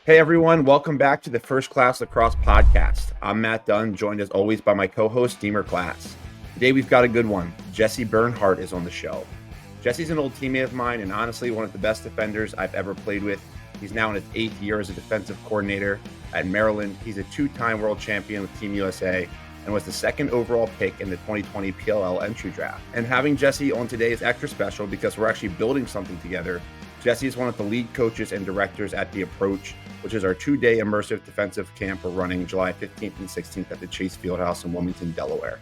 Hey everyone, welcome back to the First Class Lacrosse podcast. I'm Matt Dunn, joined as always by my co-host Deemer Class. Today we've got a good one. Jesse Bernhardt is on the show. Jesse's an old teammate of mine and honestly one of the best defenders I've ever played with. He's now in his 8th year as a defensive coordinator at Maryland. He's a 2-time world champion with Team USA and was the 2nd overall pick in the 2020 PLL entry draft. And having Jesse on today is extra special because we're actually building something together. Jesse is one of the lead coaches and directors at The Approach, which is our 2-day immersive defensive camp we're running July 15th and 16th at the Chase Fieldhouse in Wilmington, Delaware.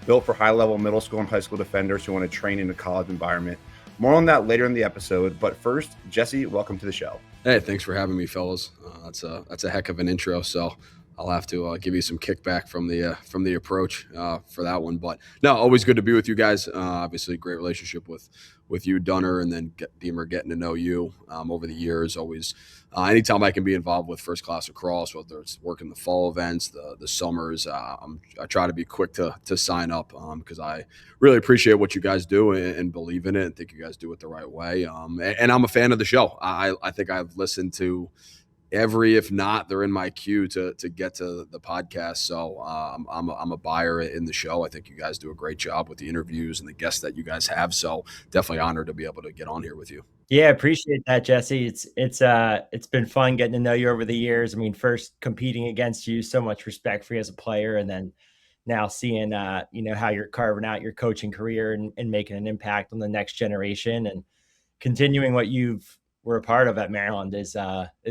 Built for high-level middle school and high school defenders who want to train in a college environment. More on that later in the episode, but first, Jesse, welcome to the show. Hey, thanks for having me, fellas. That's a heck of an intro, so I'll have to give you some kickback from the approach for that one. But no, always good to be with you guys. Obviously, great relationship with you, Dunner, and then Deemer, getting to know you over the years. Always, anytime I can be involved with First Class Lacrosse, whether it's working the fall events, the summers, I try to be quick to sign up because I really appreciate what you guys do and believe in it and think you guys do it the right way. And I'm a fan of the show. I think I've listened to every, if not, they're in my queue to get to the podcast. So I'm a buyer in the show. I think you guys do a great job with the interviews and the guests that you guys have. So definitely honored to be able to get on here with you. Yeah, appreciate that, Jesse. It's been fun getting to know you over the years. I mean, first competing against you, so much respect for you as a player, and then now seeing how you're carving out your coaching career and making an impact on the next generation and continuing what you've were a part of at Maryland is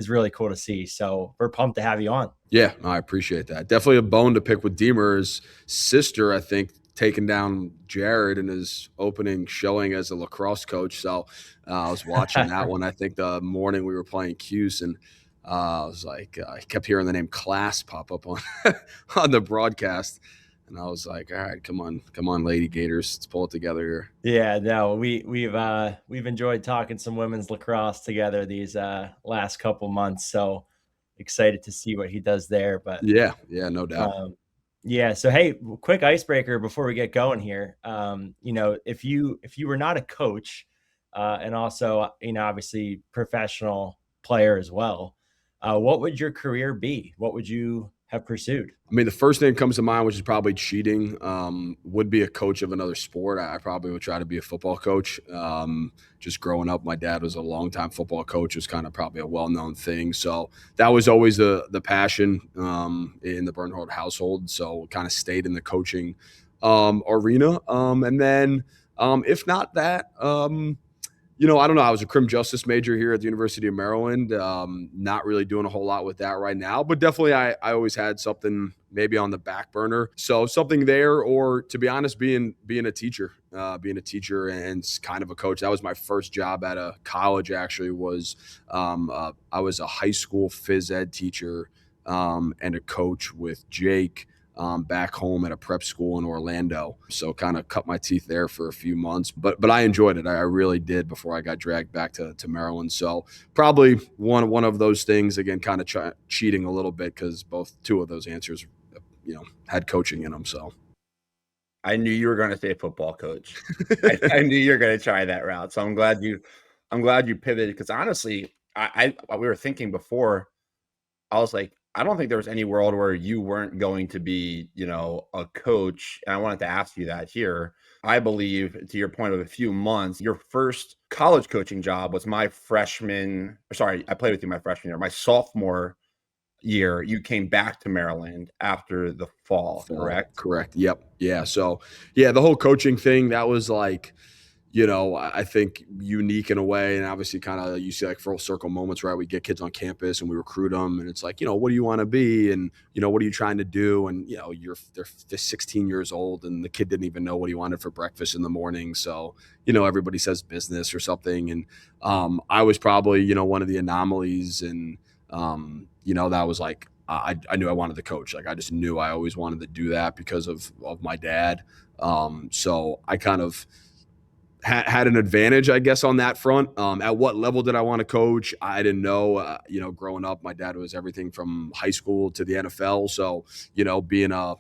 really cool to see. So we're pumped to have you on. Yeah, I appreciate that. Definitely a bone to pick with Deemer's sister, I think, taking down Jared in his opening showing as a lacrosse coach. So I was watching that one. I think the morning we were playing Cuse, and I was like, I kept hearing the name Class pop up on on the broadcast. And I was like, all right, come on, Lady Gators, let's pull it together here. Yeah, no, we've enjoyed talking some women's lacrosse together these last couple months. So excited to see what he does there. But yeah, no doubt. Yeah. So hey, quick icebreaker before we get going here. If you were not a coach, and also obviously professional player as well, what would your career be? What would you have pursued? I mean, the first thing that comes to mind, which is probably cheating, would be a coach of another sport. I probably would try to be a football coach. Just growing up, my dad was a longtime football coach. It was kind of probably a well-known thing. So that was always the passion in the Bernhardt household. So kind of stayed in the coaching arena. And then if not that, I don't know. I was a crim justice major here at the University of Maryland. Not really doing a whole lot with that right now, but definitely I always had something maybe on the back burner. So something there, or to be honest, being a teacher and kind of a coach. That was my first job at a college. Actually, was I was a high school phys ed teacher and a coach with Jake. Back home at a prep school in Orlando. So kind of cut my teeth there for a few months, but I enjoyed it. I really did before I got dragged back to Maryland. So probably one of those things, again, kind of cheating a little bit because two of those answers, had coaching in them. So I knew you were going to say football coach. I knew you were going to try that route. So I'm glad you pivoted, because honestly, we were thinking before, I was like, I don't think there was any world where you weren't going to be, a coach. And I wanted to ask you that here. I believe, to your point of a few months, your first college coaching job was I played with you my freshman year. My sophomore year, you came back to Maryland after the fall, correct? Correct. Yep. Yeah. So, the whole coaching thing, that was like, I think unique in a way. And obviously kind of, you see like full circle moments, right? We get kids on campus and we recruit them, and it's like, what do you want to be? And, what are you trying to do? And, they're 16 years old and the kid didn't even know what he wanted for breakfast in the morning. So, everybody says business or something. And I was probably, one of the anomalies. And, that was like, I knew I wanted to coach. Like, I just knew I always wanted to do that because of my dad. So I kind of had an advantage, I guess, on that front. At what level did I want to coach? I didn't know. Growing up, my dad was everything from high school to the NFL. So, being a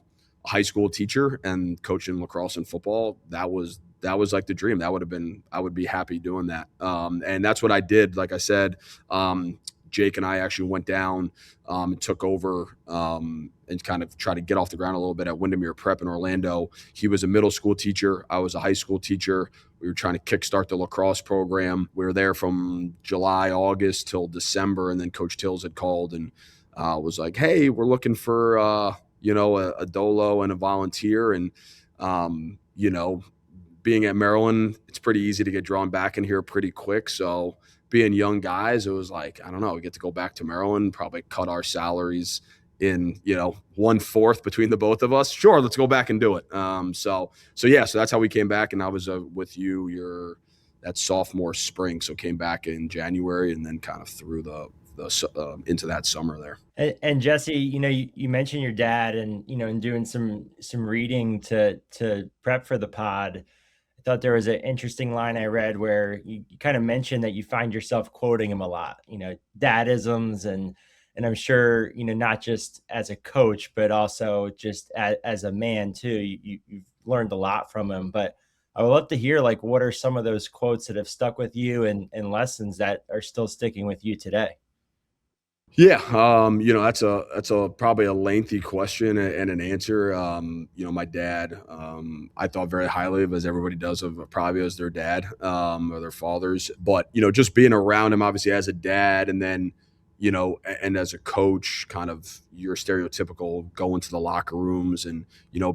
high school teacher and coaching lacrosse and football, that was like the dream. I would be happy doing that. And that's what I did. Like I said, Jake and I actually went down and took over and kind of try to get off the ground a little bit at Windermere Prep in Orlando. He was a middle school teacher. I was a high school teacher. We were trying to kickstart the lacrosse program. We were there from July, August till December, and then Coach Tills had called and was like, "Hey, we're looking for a dolo and a volunteer." And being at Maryland, it's pretty easy to get drawn back in here pretty quick. So being young guys, it was like, I don't know, we get to go back to Maryland, probably cut our salaries in 1/4 between the both of us. Sure, let's go back and do it. So that's how we came back. And I was with you that sophomore spring, so came back in January and then kind of through the into that summer there. And Jesse, you mentioned your dad, and in doing some reading to prep for the pod, I thought there was an interesting line I read where you kind of mentioned that you find yourself quoting him a lot, dadisms, and I'm sure, not just as a coach, but also just as a man too. You've learned a lot from him. But I would love to hear, what are some of those quotes that have stuck with you and lessons that are still sticking with you today? Yeah, that's a probably a lengthy question and an answer. My dad, I thought very highly of, as everybody does, of probably as their dad or their fathers. But just being around him, obviously as a dad, and then and as a coach, kind of your stereotypical going to the locker rooms and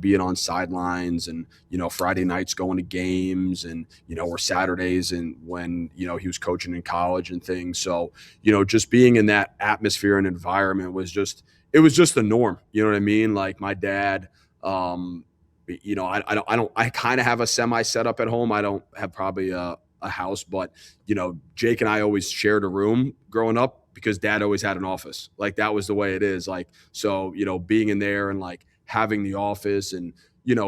being on sidelines and Friday nights going to games and or Saturdays, and when he was coaching in college and things. So just being in that atmosphere and environment was just the norm. You know what I mean? Like my dad, I kind of have a semi setup at home. I don't have probably a house, but Jake and I always shared a room growing up, because dad always had an office. Like that was the way it is. Like, so, being in there and like having the office and,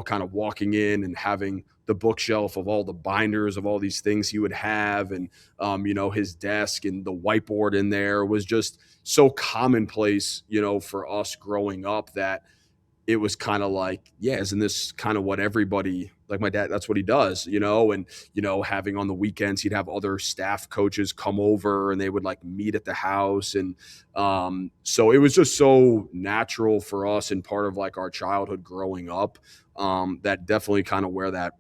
kind of walking in and having the bookshelf of all the binders of all these things he would have. And, his desk and the whiteboard in there was just so commonplace, for us growing up, that it was kind of like, yeah, isn't this kind of what everybody, like my dad, that's what he does, and, having on the weekends, he'd have other staff coaches come over and they would like meet at the house. And so it was just so natural for us and part of like our childhood growing up, that definitely kind of where that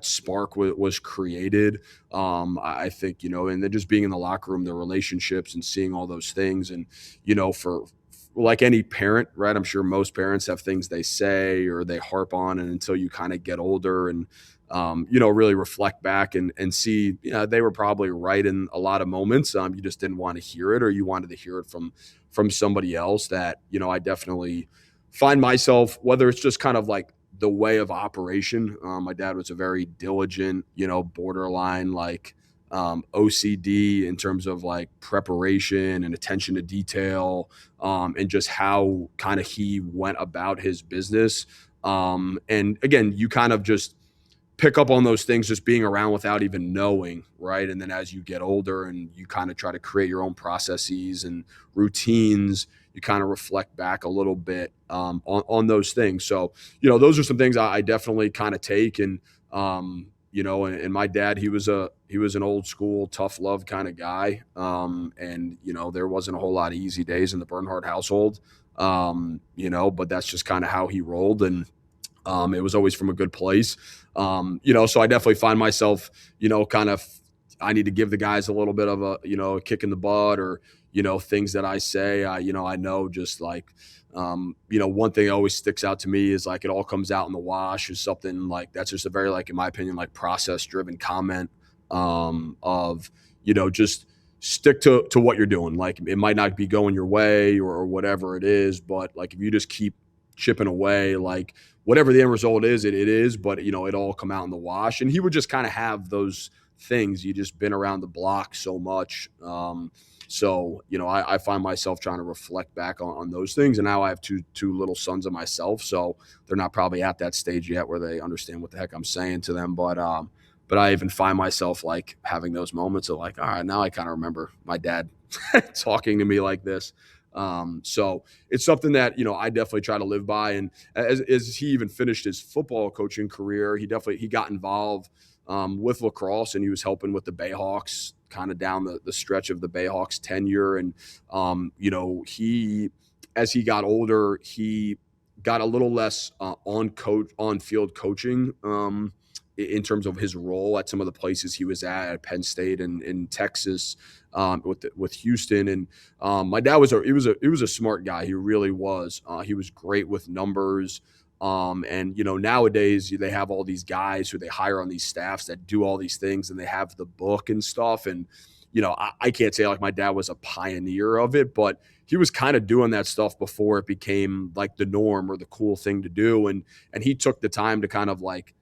spark was created. I think, and then just being in the locker room, the relationships and seeing all those things. And, for like any parent, right? I'm sure most parents have things they say or they harp on, and until you kind of get older and, really reflect back and see, they were probably right in a lot of moments. You just didn't want to hear it, or you wanted to hear it from somebody else. That, I definitely find myself, whether it's just kind of like the way of operation. My dad was a very diligent, borderline, like, OCD in terms of like preparation and attention to detail, and just how kind of he went about his business. And again, you kind of just pick up on those things just being around without even knowing, right? And then as you get older and you kind of try to create your own processes and routines, you kind of reflect back a little bit on those things. So, those are some things I definitely kind of take. And and my dad, he was an old school, tough love kind of guy. And, there wasn't a whole lot of easy days in the Bernhardt household, but that's just kind of how he rolled. And it was always from a good place. So I definitely find myself, kind of, I need to give the guys a little bit of a kick in the butt, or, things that I say, I know just like, one thing that always sticks out to me is like, it all comes out in the wash, or something like that's just a very, like, in my opinion, like process driven comment, of, just stick to what you're doing. Like it might not be going your way or whatever it is, but like, if you just keep chipping away, like whatever the end result is, it is, but it all come out in the wash. And he would just kind of have those things. You just been around the block so much. So, I find myself trying to reflect back on those things. And now I have two little sons of myself. So they're not probably at that stage yet where they understand what the heck I'm saying to them. But I even find myself like having those moments of like, all right, now I kind of remember my dad talking to me like this. So it's something that, I definitely try to live by. And as he even finished his football coaching career, he got involved with lacrosse, and he was helping with the Bayhawks kind of down the stretch of the Bayhawks tenure. And, as he got older, he got a little less on field coaching in terms of his role at some of the places he was at Penn State and in Texas with Houston. And my dad was a smart guy. He really was. He was great with numbers. And nowadays they have all these guys who they hire on these staffs that do all these things, and they have the book and stuff. And I can't say like my dad was a pioneer of it, but he was kind of doing that stuff before it became like the norm or the cool thing to do. And he took the time to kind of like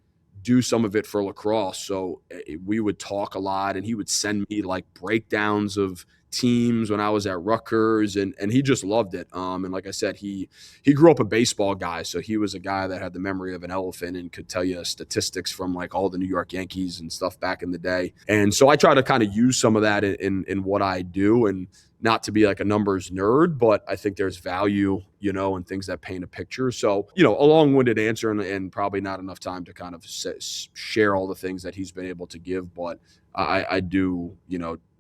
do some of it for lacrosse. So we would talk a lot, and he would send me like breakdowns of teams when I was at Rutgers, and he just loved it. And like I said, he grew up a baseball guy, so he was a guy that had the memory of an elephant and could tell you statistics from like all the New York Yankees and stuff back in the day. And so I try to kind of use some of that in what I do, and not to be like a numbers nerd, but I think there's value, in things that paint a picture. So, a long-winded answer and probably not enough time to kind of share all the things that he's been able to give. But I do,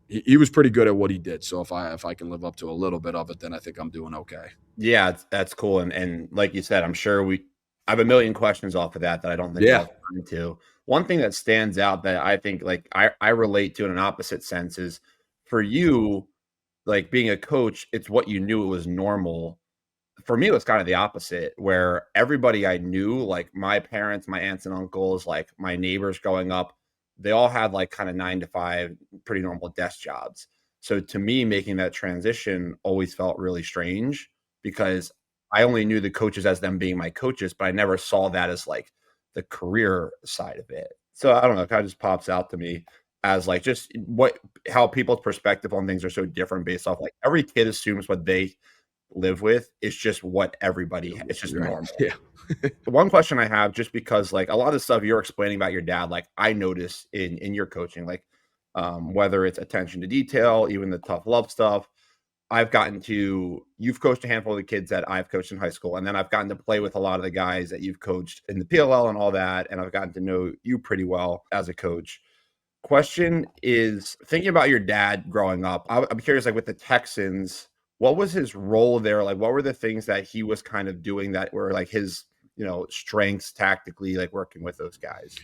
he was pretty good at what he did. So if I can live up to a little bit of it, then I think I'm doing okay. Yeah, that's cool. And like you said, I'm sure I have a million questions off of that I don't think I'll get into. One thing that stands out that I think like I relate to in an opposite sense is for you, like being a coach, it's what you knew it was normal. For me, it was kind of the opposite, where everybody I knew, like my parents, my aunts and uncles, like my neighbors growing up, they all had like kind of 9 to 5, pretty normal desk jobs. So to me, making that transition always felt really strange because I only knew the coaches as them being my coaches, but I never saw that as like the career side of it. So I don't know, it kind of just pops out to me as like just how people's perspective on things are so different based off like every kid assumes what they live with is just what everybody it's just normal. Yeah. One question I have, just because like a lot of stuff you're explaining about your dad, like I notice in your coaching, like whether it's attention to detail, even the tough love stuff. You've coached a handful of the kids that I've coached in high school, and then I've gotten to play with a lot of the guys that you've coached in the PLL and all that, and I've gotten to know you pretty well as a coach. Question is, thinking about your dad growing up, I'm curious, like with the Texans, what was his role there? Like, what were the things that he was kind of doing that were like his, strengths tactically, like working with those guys?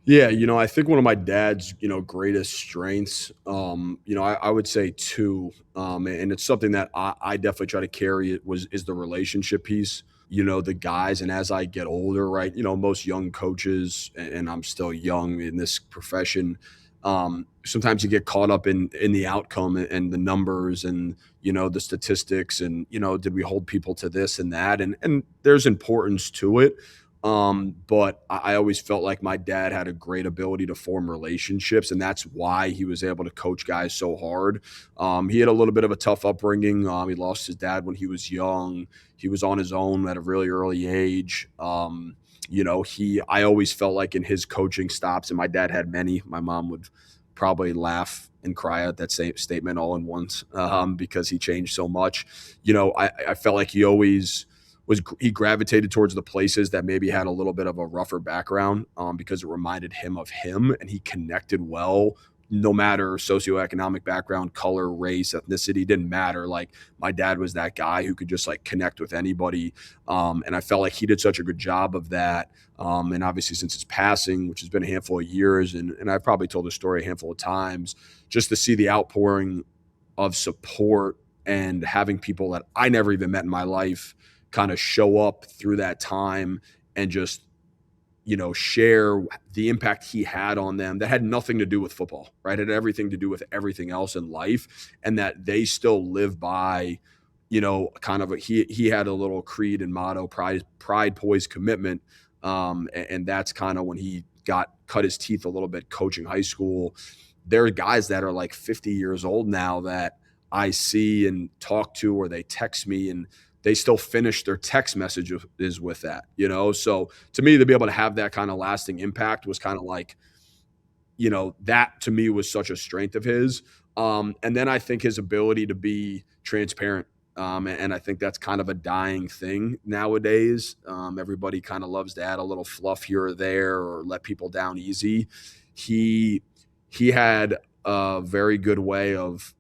Yeah, I think one of my dad's, greatest strengths, I would say two, and it's something that I definitely try to carry is the relationship piece, the guys. And as I get older, right, most young coaches, and I'm still young in this profession, sometimes you get caught up in the outcome and the numbers and, the statistics and, did we hold people to this and that? And there's importance to it. But I always felt like my dad had a great ability to form relationships, and that's why he was able to coach guys so hard. He had a little bit of a tough upbringing. He lost his dad when he was young. He was on his own at a really early age. I always felt like in his coaching stops, and my dad had many, my mom would probably laugh and cry at that same statement all in once, because he changed so much. I felt like he gravitated towards the places that maybe had a little bit of a rougher background, because it reminded him of him, and he connected well, no matter socioeconomic background, color, race, ethnicity, didn't matter. Like my dad was that guy who could just like connect with anybody. And I felt like he did such a good job of that. And obviously since his passing, which has been a handful of years, and I've probably told the story a handful of times, just to see the outpouring of support and having people that I never even met in my life kind of show up through that time and just, share the impact he had on them that had nothing to do with football, right? It had everything to do with everything else in life, and that they still live by, kind of he had a little creed and motto, pride, poise, commitment. And that's kind of when he cut his teeth a little bit coaching high school. There are guys that are like 50 years old now that I see and talk to, or they text me, and they still finish their text messages with that, So to me, to be able to have that kind of lasting impact was kind of like, that to me was such a strength of his. And then I think his ability to be transparent. And I think that's kind of a dying thing nowadays. Everybody kind of loves to add a little fluff here or there or let people down easy. He had a very good way of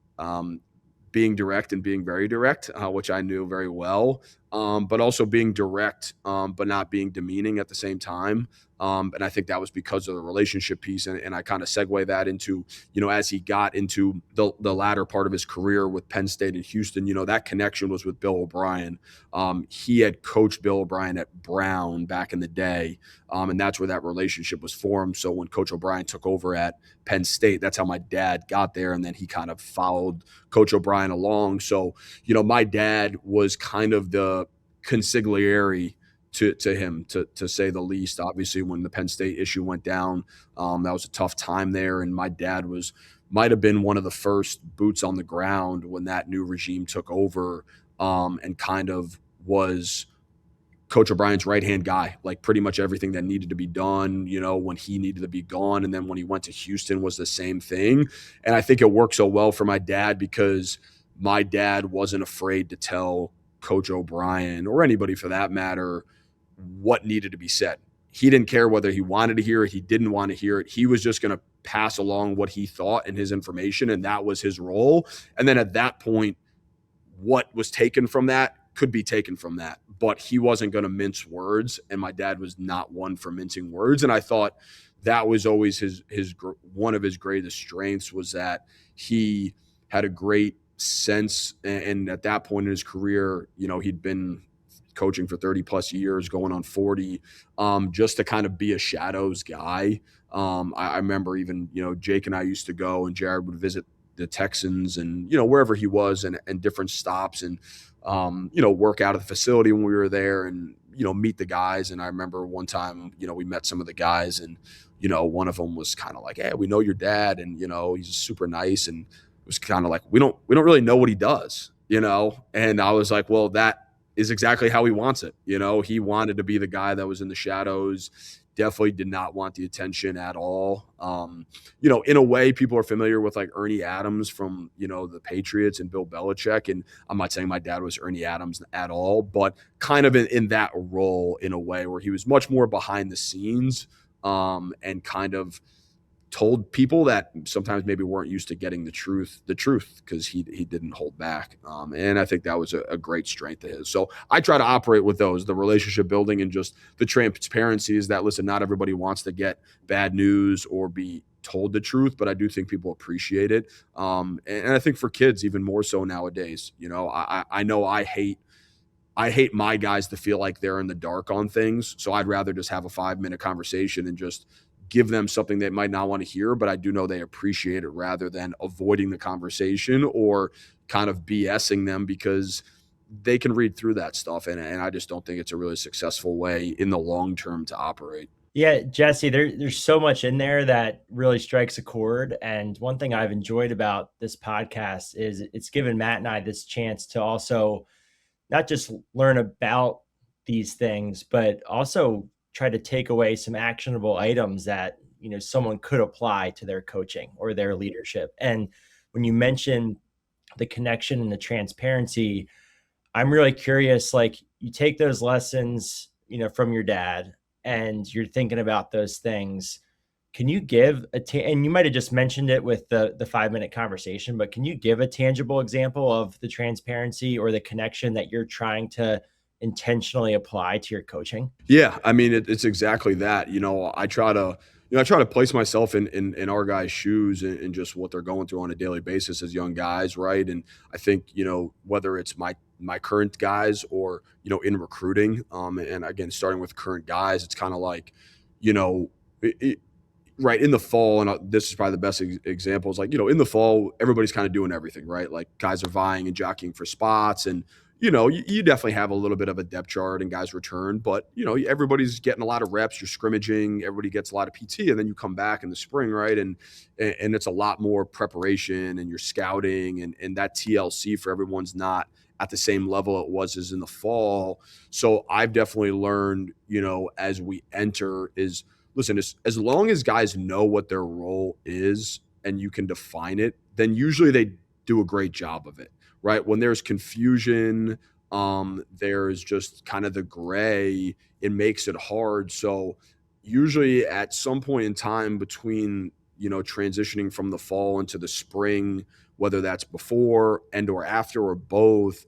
being direct and being very direct, which I knew very well, but also being direct, but not being demeaning at the same time. And I think that was because of the relationship piece. And I kind of segue that into, as he got into the latter part of his career with Penn State and Houston, that connection was with Bill O'Brien. He had coached Bill O'Brien at Brown back in the day. And that's where that relationship was formed. So when Coach O'Brien took over at Penn State, that's how my dad got there. And then he kind of followed Coach O'Brien along. So, my dad was kind of the consigliere to him, to say the least. Obviously, when the Penn State issue went down, that was a tough time there. And my dad might have been one of the first boots on the ground when that new regime took over, and kind of was Coach O'Brien's right-hand guy, like pretty much everything that needed to be done, when he needed to be gone. And then when he went to Houston was the same thing. And I think it worked so well for my dad because my dad wasn't afraid to tell Coach O'Brien, or anybody for that matter, what needed to be said. He didn't care whether he wanted to hear it, he didn't want to hear it. He was just going to pass along what he thought and his information, and that was his role. And then at that point, what was taken from that could be taken from that, but he wasn't going to mince words, and my dad was not one for mincing words. And I thought that was always his one of his greatest strengths, was that he had a great sense. And at that point in his career, he'd been coaching for 30 plus years, going on 40, just to kind of be a shadows guy. I remember even, Jake and I used to go, and Jared would visit the Texans and, wherever he was, and different stops, and, work out of the facility when we were there, and, meet the guys. And I remember one time, we met some of the guys, and, one of them was kind of like, hey, we know your dad, and, he's super nice. And it was kind of like, we don't really know what he does, and I was like, well, that is exactly how he wants it. He wanted to be the guy that was in the shadows, definitely did not want the attention at all. In a way, people are familiar with like Ernie Adams from, the Patriots and Bill Belichick. And I'm not saying my dad was Ernie Adams at all, but kind of in that role, in a way where he was much more behind the scenes, and kind of told people that sometimes maybe weren't used to getting the truth, because he didn't hold back. And I think that was a great strength of his. So I try to operate with those, the relationship building, and just the transparency is that, listen, not everybody wants to get bad news or be told the truth, but I do think people appreciate it. And I think for kids, even more so nowadays, I know I hate my guys to feel like they're in the dark on things. So I'd rather just have a 5-minute conversation and just give them something they might not want to hear, but I do know they appreciate it, rather than avoiding the conversation or kind of BSing them, because they can read through that stuff. And I just don't think it's a really successful way in the long term to operate. Yeah, Jesse, there's so much in there that really strikes a chord. And one thing I've enjoyed about this podcast is it's given Matt and I this chance to also not just learn about these things, but also try to take away some actionable items that, someone could apply to their coaching or their leadership. And when you mention the connection and the transparency, I'm really curious, like, you take those lessons, from your dad, and you're thinking about those things. Can you give and you might have just mentioned it with the 5-minute conversation, but can you give a tangible example of the transparency or the connection that you're trying to intentionally apply to your coaching? Yeah. I mean, it's exactly that. I try to place myself in our guys' shoes, and just what they're going through on a daily basis as young guys. Right. And I think, whether it's my current guys or, in recruiting, and again, starting with current guys, it's kind of like, right in the fall, and this is probably the best example, is like, in the fall, everybody's kind of doing everything, right? Like, guys are vying and jockeying for spots, and you definitely have a little bit of a depth chart, and guys return, but everybody's getting a lot of reps. You're scrimmaging, everybody gets a lot of PT, and then you come back in the spring, right? And it's a lot more preparation, and you're scouting, and that TLC for everyone's not at the same level it was as in the fall. So I've definitely learned, as we enter, is, listen, as long as guys know what their role is and you can define it, then usually they do a great job of it, right? When there's confusion, there's just kind of the gray, it makes it hard. So usually at some point in time between transitioning from the fall into the spring, whether that's before and or after or both,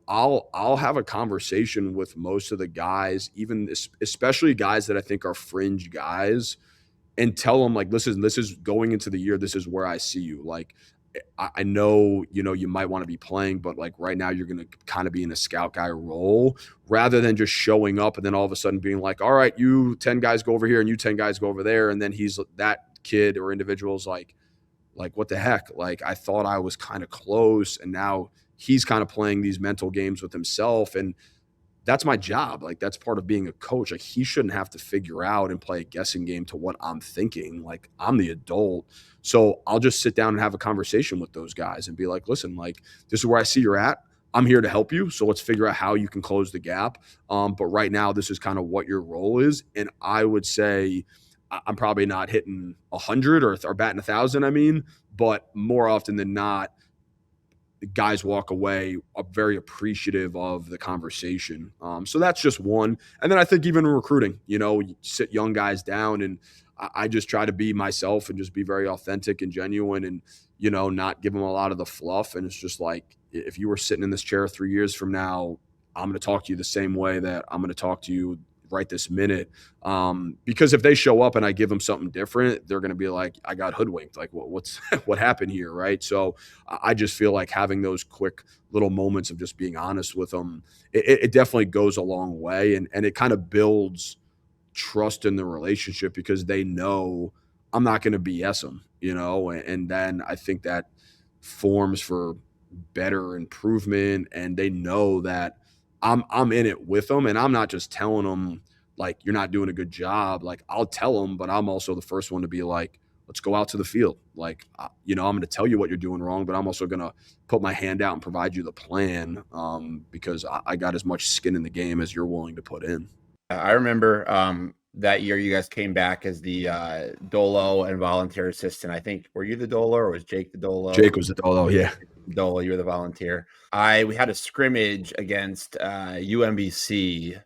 I'll have a conversation with most of the guys, even especially guys that I think are fringe guys, and tell them like, listen, this is going into the year. This is where I see you. Like, I know, you might want to be playing, but like right now you're going to kind of be in a scout guy role rather than just showing up and then all of a sudden being like, all right, you 10 guys go over here and you 10 guys go over there. And then that kid or individual's like, what the heck? Like, I thought I was kind of close, and now he's kind of playing these mental games with himself. And that's my job. Like, that's part of being a coach. Like, he shouldn't have to figure out and play a guessing game to what I'm thinking. Like, I'm the adult. So I'll just sit down and have a conversation with those guys and be like, listen, like, this is where I see you're at. I'm here to help you. So let's figure out how you can close the gap. But right now, this is kind of what your role is. And I would say I'm probably not hitting 100 or batting 1,000. I mean, but more often than not, guys walk away very appreciative of the conversation. So that's just one. And then I think even in recruiting, you sit young guys down, and I just try to be myself and just be very authentic and genuine, and, not give them a lot of the fluff. And it's just like, if you were sitting in this chair 3 years from now, I'm going to talk to you the same way that I'm going to talk to you right this minute. Because if they show up and I give them something different, they're going to be like, I got hoodwinked. Like, what happened here? Right. So I just feel like having those quick little moments of just being honest with them, it definitely goes a long way. And it kind of builds trust in the relationship because they know I'm not going to BS them, and then I think that forms for better improvement, and they know that I'm in it with them, and I'm not just telling them like, you're not doing a good job. Like, I'll tell them, but I'm also the first one to be like, let's go out to the field. Like, I'm going to tell you what you're doing wrong, but I'm also going to put my hand out and provide you the plan, because I got as much skin in the game as you're willing to put in. I remember that year you guys came back as the Dolo and volunteer assistant. I think, were you the Dolo or was Jake the Dolo? Jake was the Dolo, yeah. Dolo, you were the volunteer. We had a scrimmage against UMBC,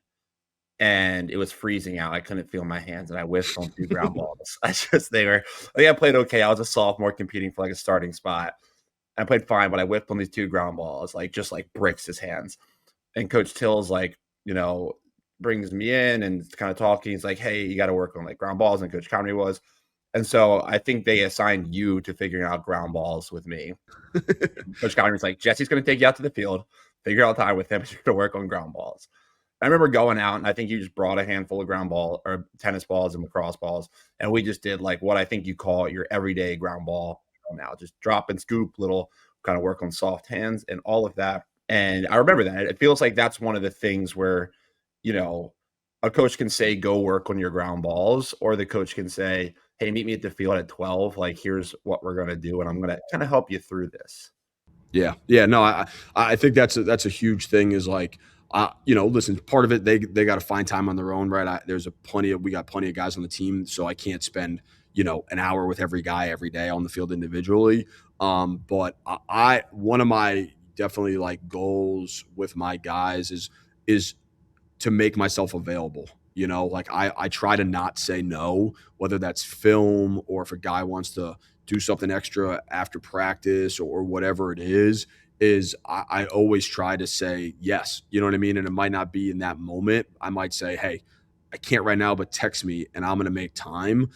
and it was freezing out. I couldn't feel my hands, and I whiffed on 2 ground balls. I played okay. I was a sophomore competing for like a starting spot. I played fine, but I whiffed on these 2 ground balls, just like bricks his hands. And Coach Till's like, brings me in and kind of talking. He's like, hey, you got to work on like ground balls. And Coach Connery was. And so I think they assigned you to figuring out ground balls with me. Coach Connery's like, Jesse's going to take you out to the field, figure out time with him. You're going to work on ground balls. I remember going out, and I think you just brought a handful of ground ball or tennis balls and lacrosse balls. And we just did like what I think you call your everyday ground ball now, just drop and scoop, little kind of work on soft hands and all of that. And I remember that. It feels like that's one of the things where, a coach can say, go work on your ground balls, or the coach can say, hey, meet me at the field at 12. Like, here's what we're going to do, and I'm going to kind of help you through this. Yeah. No, I think that's a huge thing is like, listen, part of it, they got to find time on their own, right? We got plenty of guys on the team, so I can't spend, an hour with every guy every day on the field individually. But one of my definitely like goals with my guys is to make myself available. Like I try to not say no, whether that's film or if a guy wants to do something extra after practice or whatever it is I always try to say yes. You know what I mean? And it might not be in that moment. I might say, hey, I can't right now, but text me and I'm going to make time.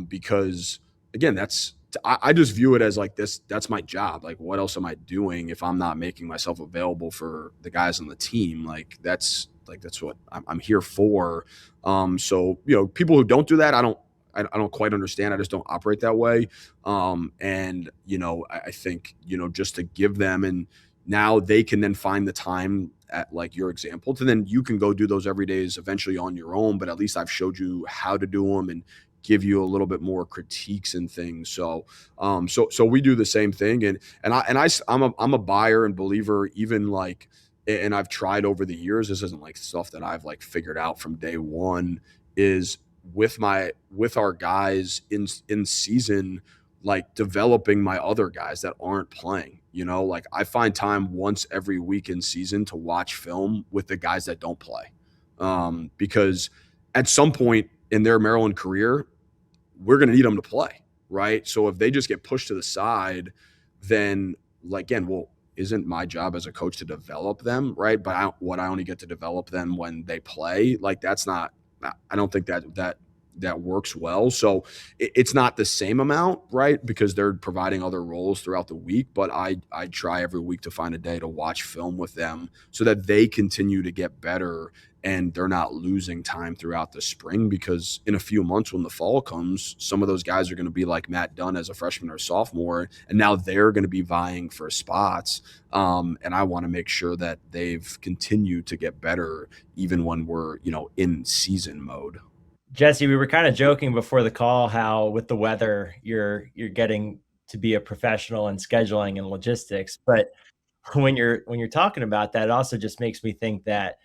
Because again, I just view it as like that's my job. Like, what else am I doing if I'm not making myself available for the guys on the team? Like, that's what I'm here for. So, people who don't do that, I don't quite understand. I just don't operate that way. And, I think, just to give them, and now they can then find the time at like your example to then you can go do those every days eventually on your own. But at least I've showed you how to do them and give you a little bit more critiques and things. So we do the same thing. And I'm a buyer and believer, even like, and I've tried over the years, this isn't like stuff that I've like figured out from day one, is with our guys in season, like developing my other guys that aren't playing, like I find time once every week in season to watch film with the guys that don't play. Because at some point in their Maryland career, we're going to need them to play. right? So if they just get pushed to the side, then again, well, isn't my job as a coach to develop them, right? But I only get to develop them when they play. Like that's not. I don't think that works well. So it's not the same amount, right? Because they're providing other roles throughout the week. But I try every week to find a day to watch film with them so that they continue to get better and they're not losing time throughout the spring, because in a few months when the fall comes, some of those guys are going to be like Matt Dunn as a freshman or sophomore, and now they're going to be vying for spots. And I want to make sure that they've continued to get better even when we're, in season mode. Jesse, we were kind of joking before the call how with the weather you're getting to be a professional in scheduling and logistics, but when you're talking about that, it also just makes me think that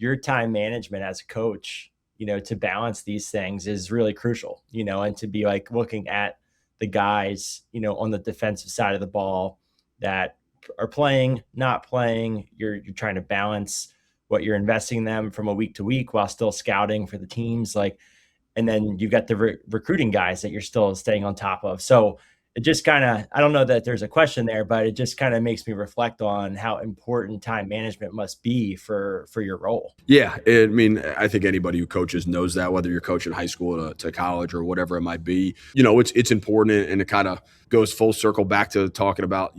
your time management as a coach, to balance these things is really crucial, and to be like looking at the guys, on the defensive side of the ball that are playing, not playing. You're trying to balance what you're investing in them from a week to week while still scouting for the teams. And then you've got the recruiting guys that you're still staying on top of. So it just kind of, I don't know that there's a question there, but it just kind of makes me reflect on how important time management must be for your role. Yeah. I think anybody who coaches knows that, whether you're coaching high school to college or whatever it might be, it's important, and it kind of goes full circle back to talking about,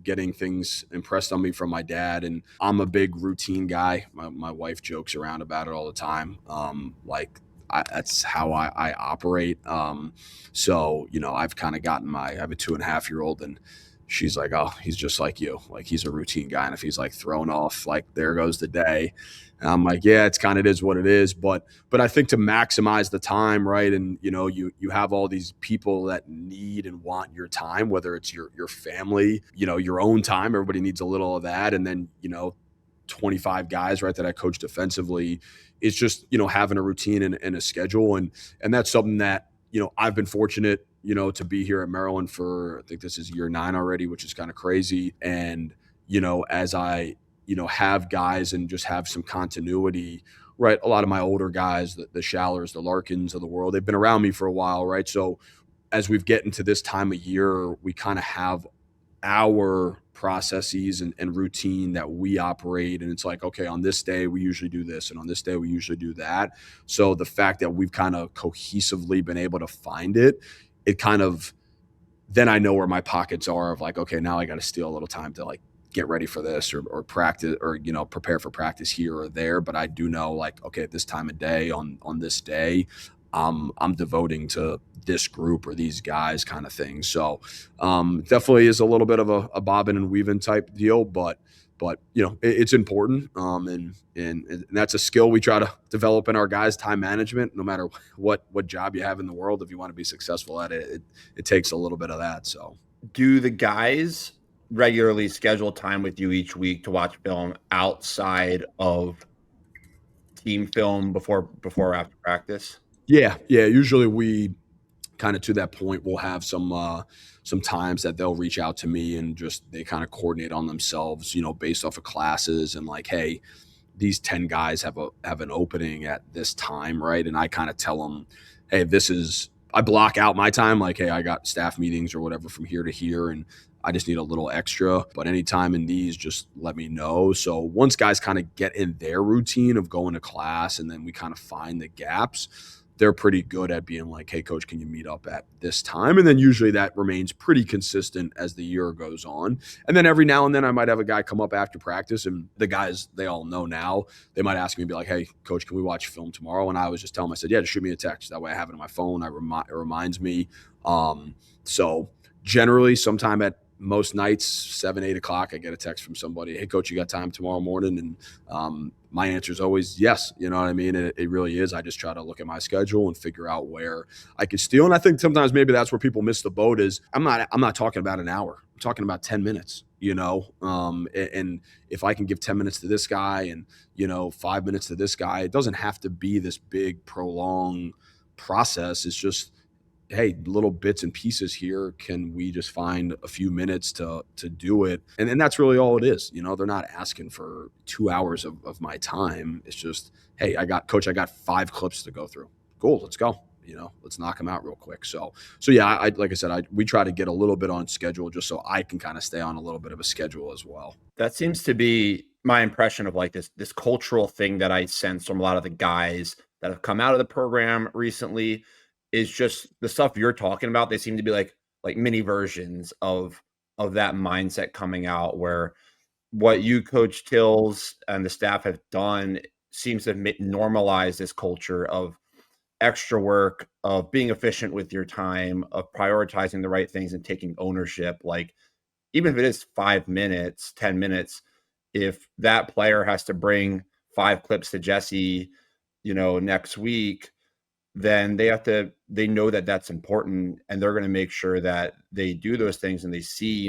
getting things impressed on me from my dad. And I'm a big routine guy. My wife jokes around about it all the time. That's how I operate. So, I've kind of gotten I have a 2.5-year-old, and she's like, oh, he's just like you. Like, he's a routine guy. And if he's like thrown off, like, there goes the day. And I'm like, yeah, it's kind of is what it is. But I think to maximize the time, right. And, you have all these people that need and want your time, whether it's your family, your own time. Everybody needs a little of that. And then, 25 guys, right, that I coach defensively. It's just, having a routine and a schedule. And that's something that, I've been fortunate, to be here at Maryland for, I think this is year 9 already, which is kind of crazy. And, as I, have guys and just have some continuity, right. A lot of my older guys, the Shallers, the Larkins of the world, they've been around me for a while. Right. So as we've gotten to this time of year, we kind of have our processes and routine that we operate. And it's like, okay, on this day, we usually do this. And on this day, we usually do that. So the fact that we've kind of cohesively been able to find it kind of, then I know where my pockets are of like, okay, now I got to steal a little time to like get ready for this or practice or, prepare for practice here or there. But I do know like, okay, at this time of day on this day, I'm devoting to this group or these guys kind of thing. So definitely is a little bit of a bobbing and weaving type deal, but it's important. And that's a skill we try to develop in our guys, time management. No matter what job you have in the world, if you want to be successful at it, it takes a little bit of that. So do the guys regularly schedule time with you each week to watch film outside of team film before or after practice? Yeah. Usually we kind of to that point, we'll have some times that they'll reach out to me and just they kind of coordinate on themselves, based off of classes and like, hey, these 10 guys have an opening at this time, right? And I kind of tell them, hey, I block out my time, like, hey, I got staff meetings or whatever from here to here, and I just need a little extra. But anytime in these, just let me know. So once guys kind of get in their routine of going to class and then we kind of find the gaps, they're pretty good at being like, hey, coach, can you meet up at this time? And then usually that remains pretty consistent as the year goes on. And then every now and then I might have a guy come up after practice, and the guys, they all know now, they might ask me, be like, hey, coach, can we watch film tomorrow? And I always just tell them, I said, yeah, just shoot me a text. That way I have it on my phone. It reminds me. So generally sometime at most nights, 7, 8 o'clock, I get a text from somebody. Hey, coach, you got time tomorrow morning? And my answer is always yes. You know what I mean? It really is. I just try to look at my schedule and figure out where I can steal. And I think sometimes maybe that's where people miss the boat is I'm not talking about an hour. I'm talking about 10 minutes, and if I can give 10 minutes to this guy and, 5 minutes to this guy, it doesn't have to be this big prolonged process. It's just, hey, little bits and pieces here. Can we just find a few minutes to do it? And that's really all it is. They're not asking for 2 hours of my time. It's just, hey, I got 5 clips to go through. Cool. Let's go. let's knock them out real quick. So yeah, like I said, we try to get a little bit on schedule just so I can kind of stay on a little bit of a schedule as well. That seems to be my impression of like this cultural thing that I sense from a lot of the guys that have come out of the program recently is just the stuff you're talking about. They seem to be like mini versions of that mindset coming out, where what you, Coach Tills, and the staff have done seems to normalize this culture of extra work, of being efficient with your time, of prioritizing the right things and taking ownership. Like, even if it is 5 minutes, 10 minutes, if that player has to bring 5 clips to Jesse, next week, then they know that that's important, and they're going to make sure that they do those things. And they see,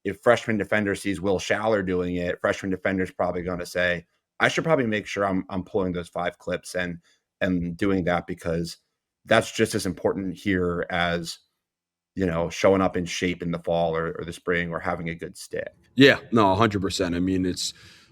if freshman defender sees Will Schaller doing it, freshman defender's probably going to say, I should probably make sure I'm pulling those 5 clips and doing that, because that's just as important here as, showing up in shape in the fall or the spring, or having a good stick. Yeah, no, 100%. I mean,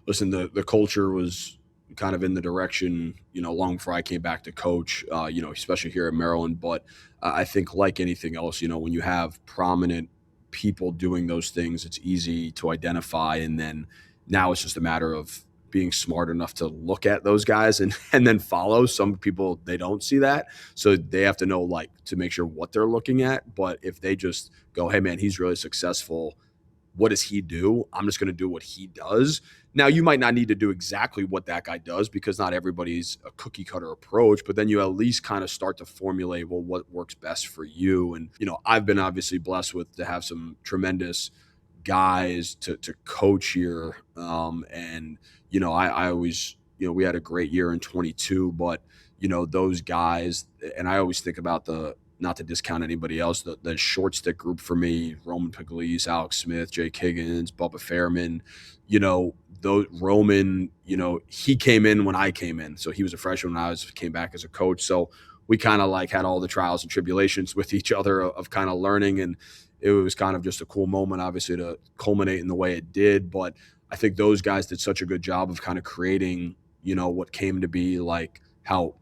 listen, the culture was kind of in the direction, long before I came back to coach, especially here in Maryland. But I think, like anything else, when you have prominent people doing those things, it's easy to identify. And then now it's just a matter of being smart enough to look at those guys and then follow. Some people, they don't see that. So they have to know, to make sure what they're looking at. But if they just go, hey man, he's really successful, what does he do? I'm just going to do what he does. Now, you might not need to do exactly what that guy does, because not everybody's a cookie cutter approach, but then you at least kind of start to formulate, well, what works best for you. And, I've been obviously blessed to have some tremendous guys to coach here. I always, we had a great year in 22, but, those guys, and I always think about not to discount anybody else, the short stick group for me, Roman Pugliese, Alex Smith, Jake Higgins, Bubba Fairman, Roman, he came in when I came in. So he was a freshman when came back as a coach. So we kind of had all the trials and tribulations with each other of kind of learning. And it was kind of just a cool moment, obviously, to culminate in the way it did. But I think those guys did such a good job of kind of creating, what came to be how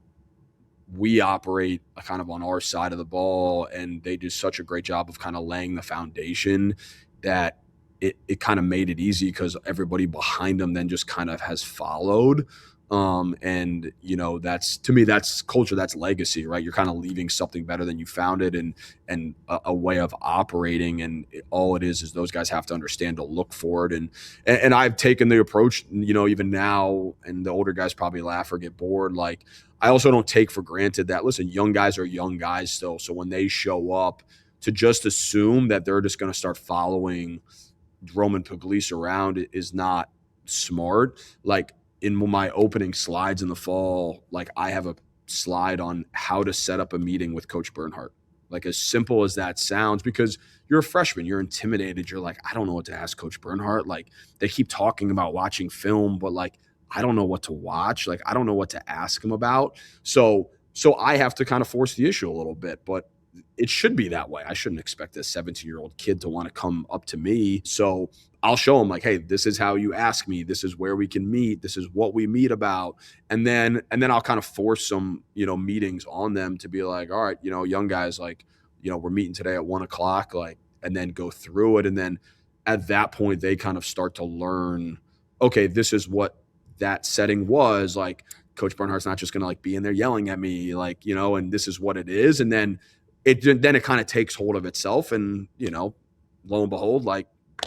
we operate kind of on our side of the ball. And they did such a great job of kind of laying the foundation that it kind of made it easy, because everybody behind them then just kind of has followed. That's, to me, that's culture, that's legacy, right? You're kind of leaving something better than you found it, and a way of operating. And all it is those guys have to understand to look for it. And I've taken the approach, even now, and the older guys probably laugh or get bored. I also don't take for granted that, listen, young guys are young guys still. So when they show up, to just assume that they're just going to start following Roman Pugliese around is not smart. In my opening slides in the fall, I have a slide on how to set up a meeting with Coach Bernhardt. As simple as that sounds, because you're a freshman, you're intimidated. You're I don't know what to ask Coach Bernhardt. They keep talking about watching film, but I don't know what to watch. I don't know what to ask him about. So I have to kind of force the issue a little bit, but it should be that way. I shouldn't expect this 17-year-old kid to want to come up to me. So I'll show him hey, this is how you ask me. This is where we can meet. This is what we meet about. And then I'll kind of force some, meetings on them to be all right, young guys, we're meeting today at 1:00, and then go through it. And then at that point, they kind of start to learn, okay, this is what that setting was. Coach Bernhardt's not just going to be in there yelling at me, and this is what it is. And then it kind of takes hold of itself, and, lo and behold,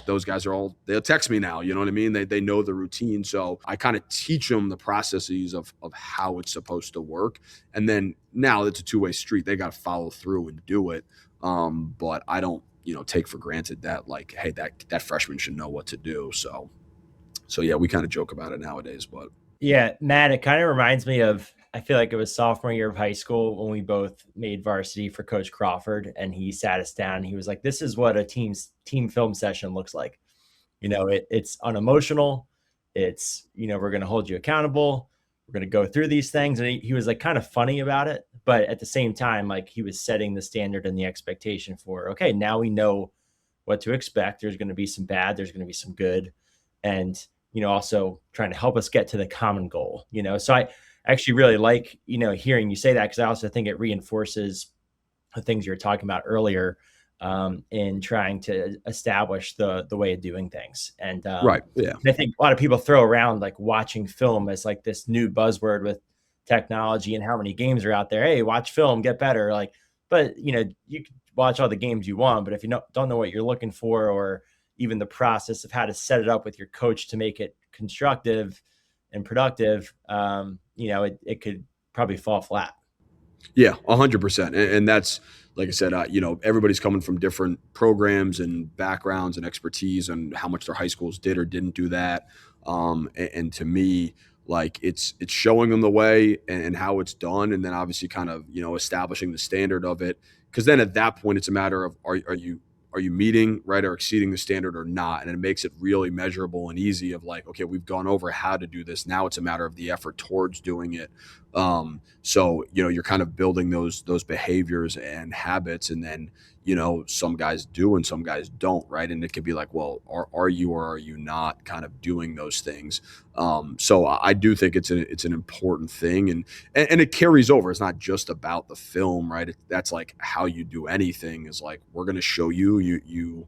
those guys they'll text me now, you know what I mean? They know the routine. So I kind of teach them the processes of how it's supposed to work. And then now it's a two-way street. They got to follow through and do it. But I don't, take for granted that hey, that freshman should know what to do. So yeah, we kind of joke about it nowadays, but. Yeah, Matt, it kind of reminds me of, I feel like it was sophomore year of high school when we both made varsity for Coach Crawford, and he sat us down and he was like, this is what a team film session looks like. It's unemotional. It's, we're going to hold you accountable. We're going to go through these things. And he was kind of funny about it, but at the same time, he was setting the standard and the expectation for, okay, now we know what to expect. There's going to be some bad, there's going to be some good. And, also trying to help us get to the common goal, So I actually really like, hearing you say that, because I also think it reinforces the things you were talking about earlier, in trying to establish the way of doing things. And Right. Yeah. I think a lot of people throw around like watching film as like this new buzzword with technology and how many games are out there. Hey, watch film, get better. Like, but you can watch all the games you want, but if you don't know what you're looking for, or even the process of how to set it up with your coach to make it constructive and productive, it could probably fall flat. Yeah, 100%. And that's, like I said, everybody's coming from different programs and backgrounds and expertise and how much their high schools did or didn't do that. And to me, like it's showing them the way and how it's done, and then obviously kind of establishing the standard of it. Because then at that point, it's a matter of are you meeting, right, or exceeding the standard or not, and it makes it really measurable and easy. Of like, okay, we've gone over how to do this. Now it's a matter of the effort towards doing it. So you're kind of building those behaviors and habits, and then some guys do and some guys don't, right? And it could be like, well, are you or are you not kind of doing those things? So I do think it's an important thing, and it carries over. It's not just about the film, right? That's like how you do anything. Is like, we're going to show you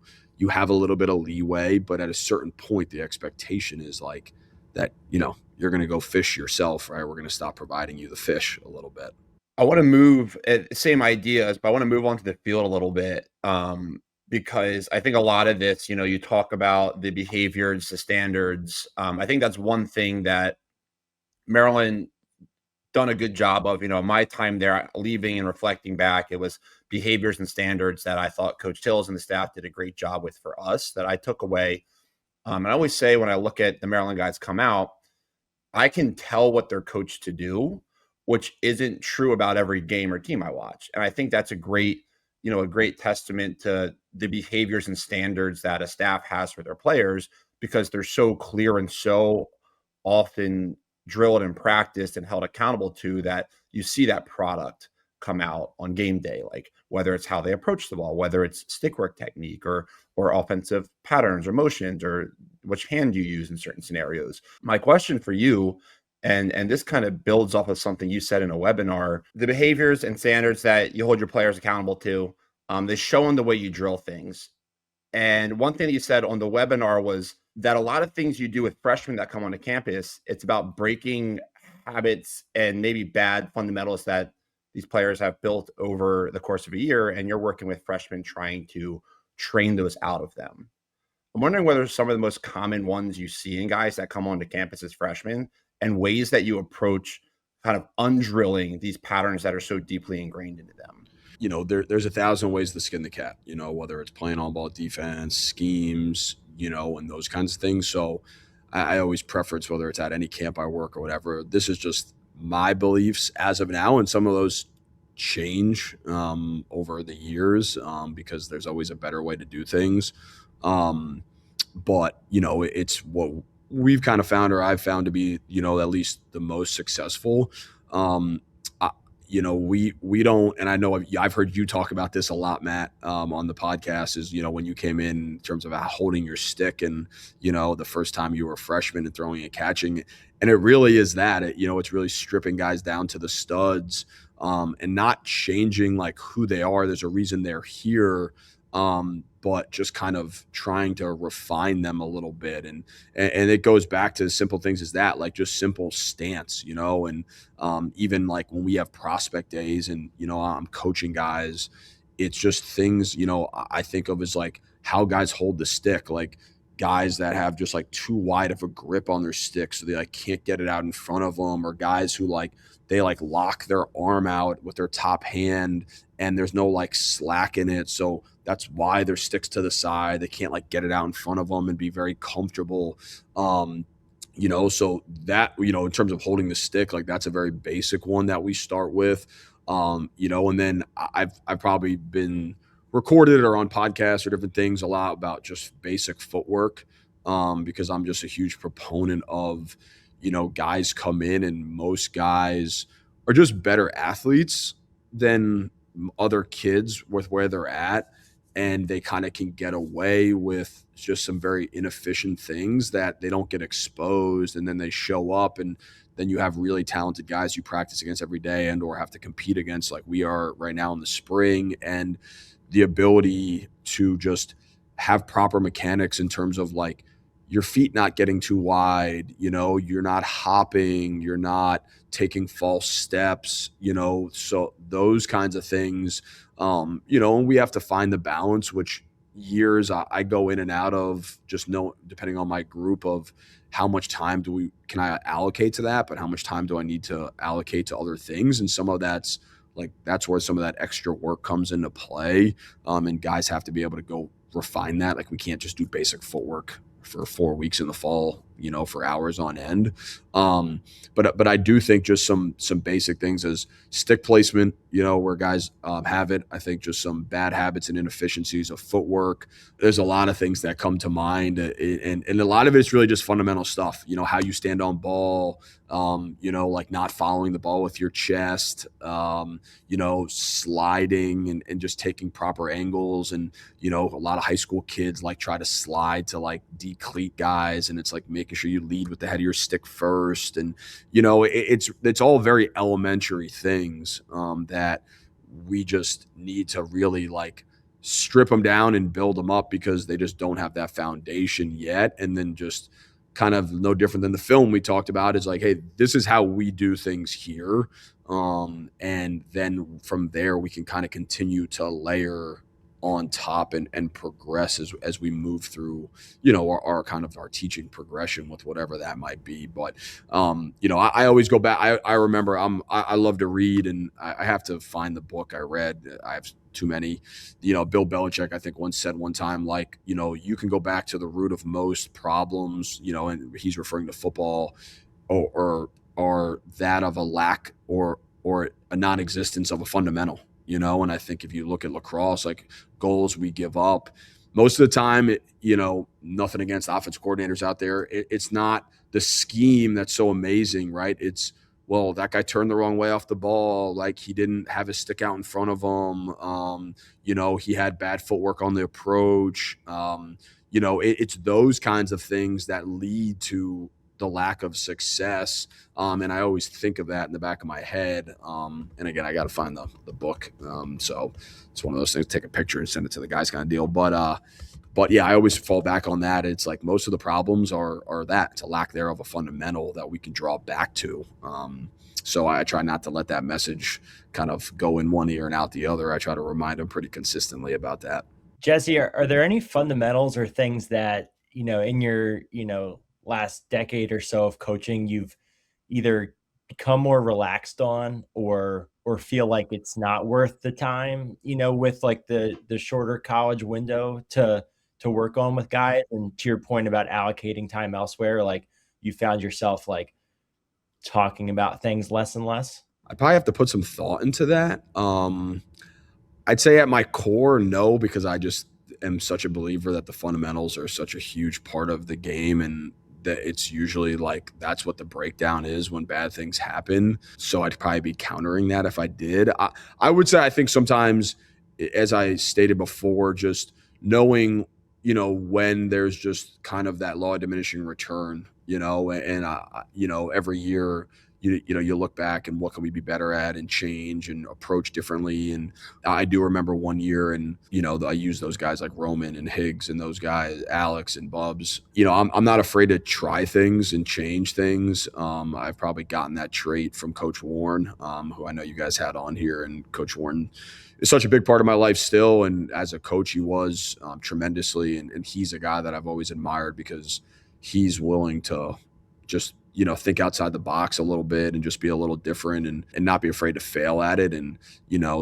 have a little bit of leeway, but at a certain point, the expectation is like that you're going to go fish yourself, right? We're going to stop providing you the fish a little bit. I want to move same ideas, but I want to move on to the field a little bit, because I think a lot of this, you talk about the behaviors, the standards. I think that's one thing that Maryland done a good job of. My time there, leaving and reflecting back, it was behaviors and standards that I thought Coach Tills and the staff did a great job with for us, that I took away. And I always say, when I look at the Maryland guys come out, I can tell what they're coached to do, which isn't true about every game or team I watch. And I think that's a great testament to the behaviors and standards that a staff has for their players, because they're so clear and so often drilled and practiced and held accountable to, that you see that product come out on game day, like whether it's how they approach the ball, whether it's stick work technique or offensive patterns or motions, or which hand you use in certain scenarios. My question for you, and this kind of builds off of something you said in a webinar, the behaviors and standards that you hold your players accountable to, they show them the way you drill things. And one thing that you said on the webinar was that a lot of things you do with freshmen that come onto campus, it's about breaking habits and maybe bad fundamentals that these players have built over the course of a year, and you're working with freshmen trying to train those out of them. I'm wondering whether some of the most common ones you see in guys that come onto campus as freshmen, and ways that you approach kind of undrilling these patterns that are so deeply ingrained into them. There's 1,000 ways to skin the cat, whether it's playing on ball defense, schemes, and those kinds of things. So I always preference, whether it's at any camp I work or whatever, this is just my beliefs as of now. And some of those change over the years, because there's always a better way to do things. But it's what we've kind of found, or I've found to be, at least the most successful. We don't, and I know I've heard you talk about this a lot, Matt, on the podcast, is, when you came in terms of holding your stick and, the first time you were a freshman and throwing and catching. And it really is that, it's really stripping guys down to the studs, and not changing like who they are. There's a reason they're here. But just kind of trying to refine them a little bit. And it goes back to simple things as that, like just simple stance, and even like when we have prospect days and, I'm coaching guys, it's just things, I think of as like how guys hold the stick, like guys that have just like too wide of a grip on their stick, so they like can't get it out in front of them, or guys who they lock their arm out with their top hand and there's no like slack in it. So that's why their stick's to the side. They can't get it out in front of them and be very comfortable. So that, in terms of holding the stick, that's a very basic one that we start with. And then I've probably been recorded or on podcasts or different things a lot about just basic footwork, because I'm just a huge proponent of, guys come in and most guys are just better athletes than other kids with where they're at. and they kind of can get away with just some very inefficient things that they don't get exposed, and then they show up, and then you have really talented guys you practice against every day and or have to compete against, like we are right now in the spring, and the ability to just have proper mechanics in terms of like your feet not getting too wide, you're not hopping, you're not taking false steps, so those kinds of things, and we have to find the balance, which years I go in and out of, just depending on my group, of how much time can I allocate to that, but how much time do I need to allocate to other things? And some of that's where some of that extra work comes into play. And guys have to be able to go refine that. Like we can't just do basic footwork for 4 weeks in the fall, for hours on end. But I do think just some basic things as stick placement, where guys have it. I think just some bad habits and inefficiencies of footwork. There's a lot of things that come to mind, and a lot of it's really just fundamental stuff. How you stand on ball, like not following the ball with your chest, sliding and just taking proper angles. And, a lot of high school kids like try to slide to like decleat guys, and it's like making sure you lead with the head of your stick first. And, it's all very elementary things that we just need to really like strip them down and build them up, because they just don't have that foundation yet. And then just kind of no different than the film we talked about is like, hey, this is how we do things here. And then from there, we can kind of continue to layer on top and progress as we move through, our kind of our teaching progression with whatever that might be. But, I always go back. I remember I love to read, and I have to find the book I read. I have too many. Bill Belichick, I think, once said one time, like, you can go back to the root of most problems, and he's referring to football or that of a lack or a non-existence of a fundamental, and I think if you look at lacrosse, like goals we give up most of the time, nothing against offensive coordinators out there. It's not the scheme that's so amazing, right? It's, well, that guy turned the wrong way off the ball. Like he didn't have his stick out in front of him. He had bad footwork on the approach. It's those kinds of things that lead to the lack of success. And I always think of that in the back of my head. And again, I got to find the book. So it's one of those things, take a picture and send it to the guys kind of deal. But yeah, I always fall back on that. It's like most of the problems are that. It's a lack there of a fundamental that we can draw back to. So I try not to let that message kind of go in one ear and out the other. I try to remind them pretty consistently about that. Jesse, are there any fundamentals or things that, in your, last decade or so of coaching, you've either become more relaxed on or feel like it's not worth the time, with like the shorter college window to work on with guys? And to your point about allocating time elsewhere, like you found yourself like talking about things less and less? I probably have to put some thought into that. I'd say at my core, no, because I just am such a believer that the fundamentals are such a huge part of the game, and that it's usually like that's what the breakdown is when bad things happen. So I'd probably be countering that if I did. I would say I think sometimes, as I stated before, just knowing, when there's just kind of that law of diminishing return, and every year, you look back and what can we be better at and change and approach differently. And I do remember one year, and, I use those guys like Roman and Higgs and those guys, Alex and Bubs. I'm not afraid to try things and change things. I've probably gotten that trait from Coach Warren, who I know you guys had on here, and Coach Warren is such a big part of my life still. And as a coach, he was tremendously. And he's a guy that I've always admired because he's willing to just, think outside the box a little bit and just be a little different and not be afraid to fail at it. And,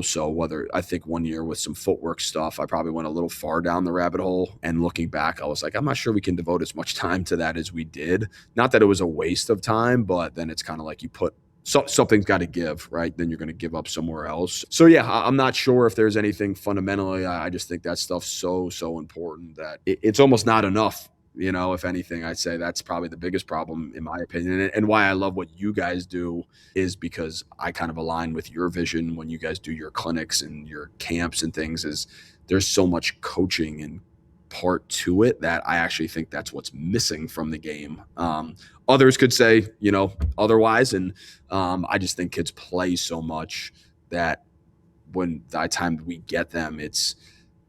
so whether I think one year with some footwork stuff, I probably went a little far down the rabbit hole. And looking back, I was like, I'm not sure we can devote as much time to that as we did. Not that it was a waste of time, but then it's kind of like you put something's got to give, right? Then you're going to give up somewhere else. So yeah, I'm not sure if there's anything fundamentally. I just think that stuff's so important that it's almost not enough. if anything, I'd say that's probably the biggest problem in my opinion. And why I love what you guys do is because I kind of align with your vision when you guys do your clinics and your camps and things. Is there's so much coaching and part to it that I actually think that's what's missing from the game. Others could say, otherwise. And I just think kids play so much that when by the time we get them,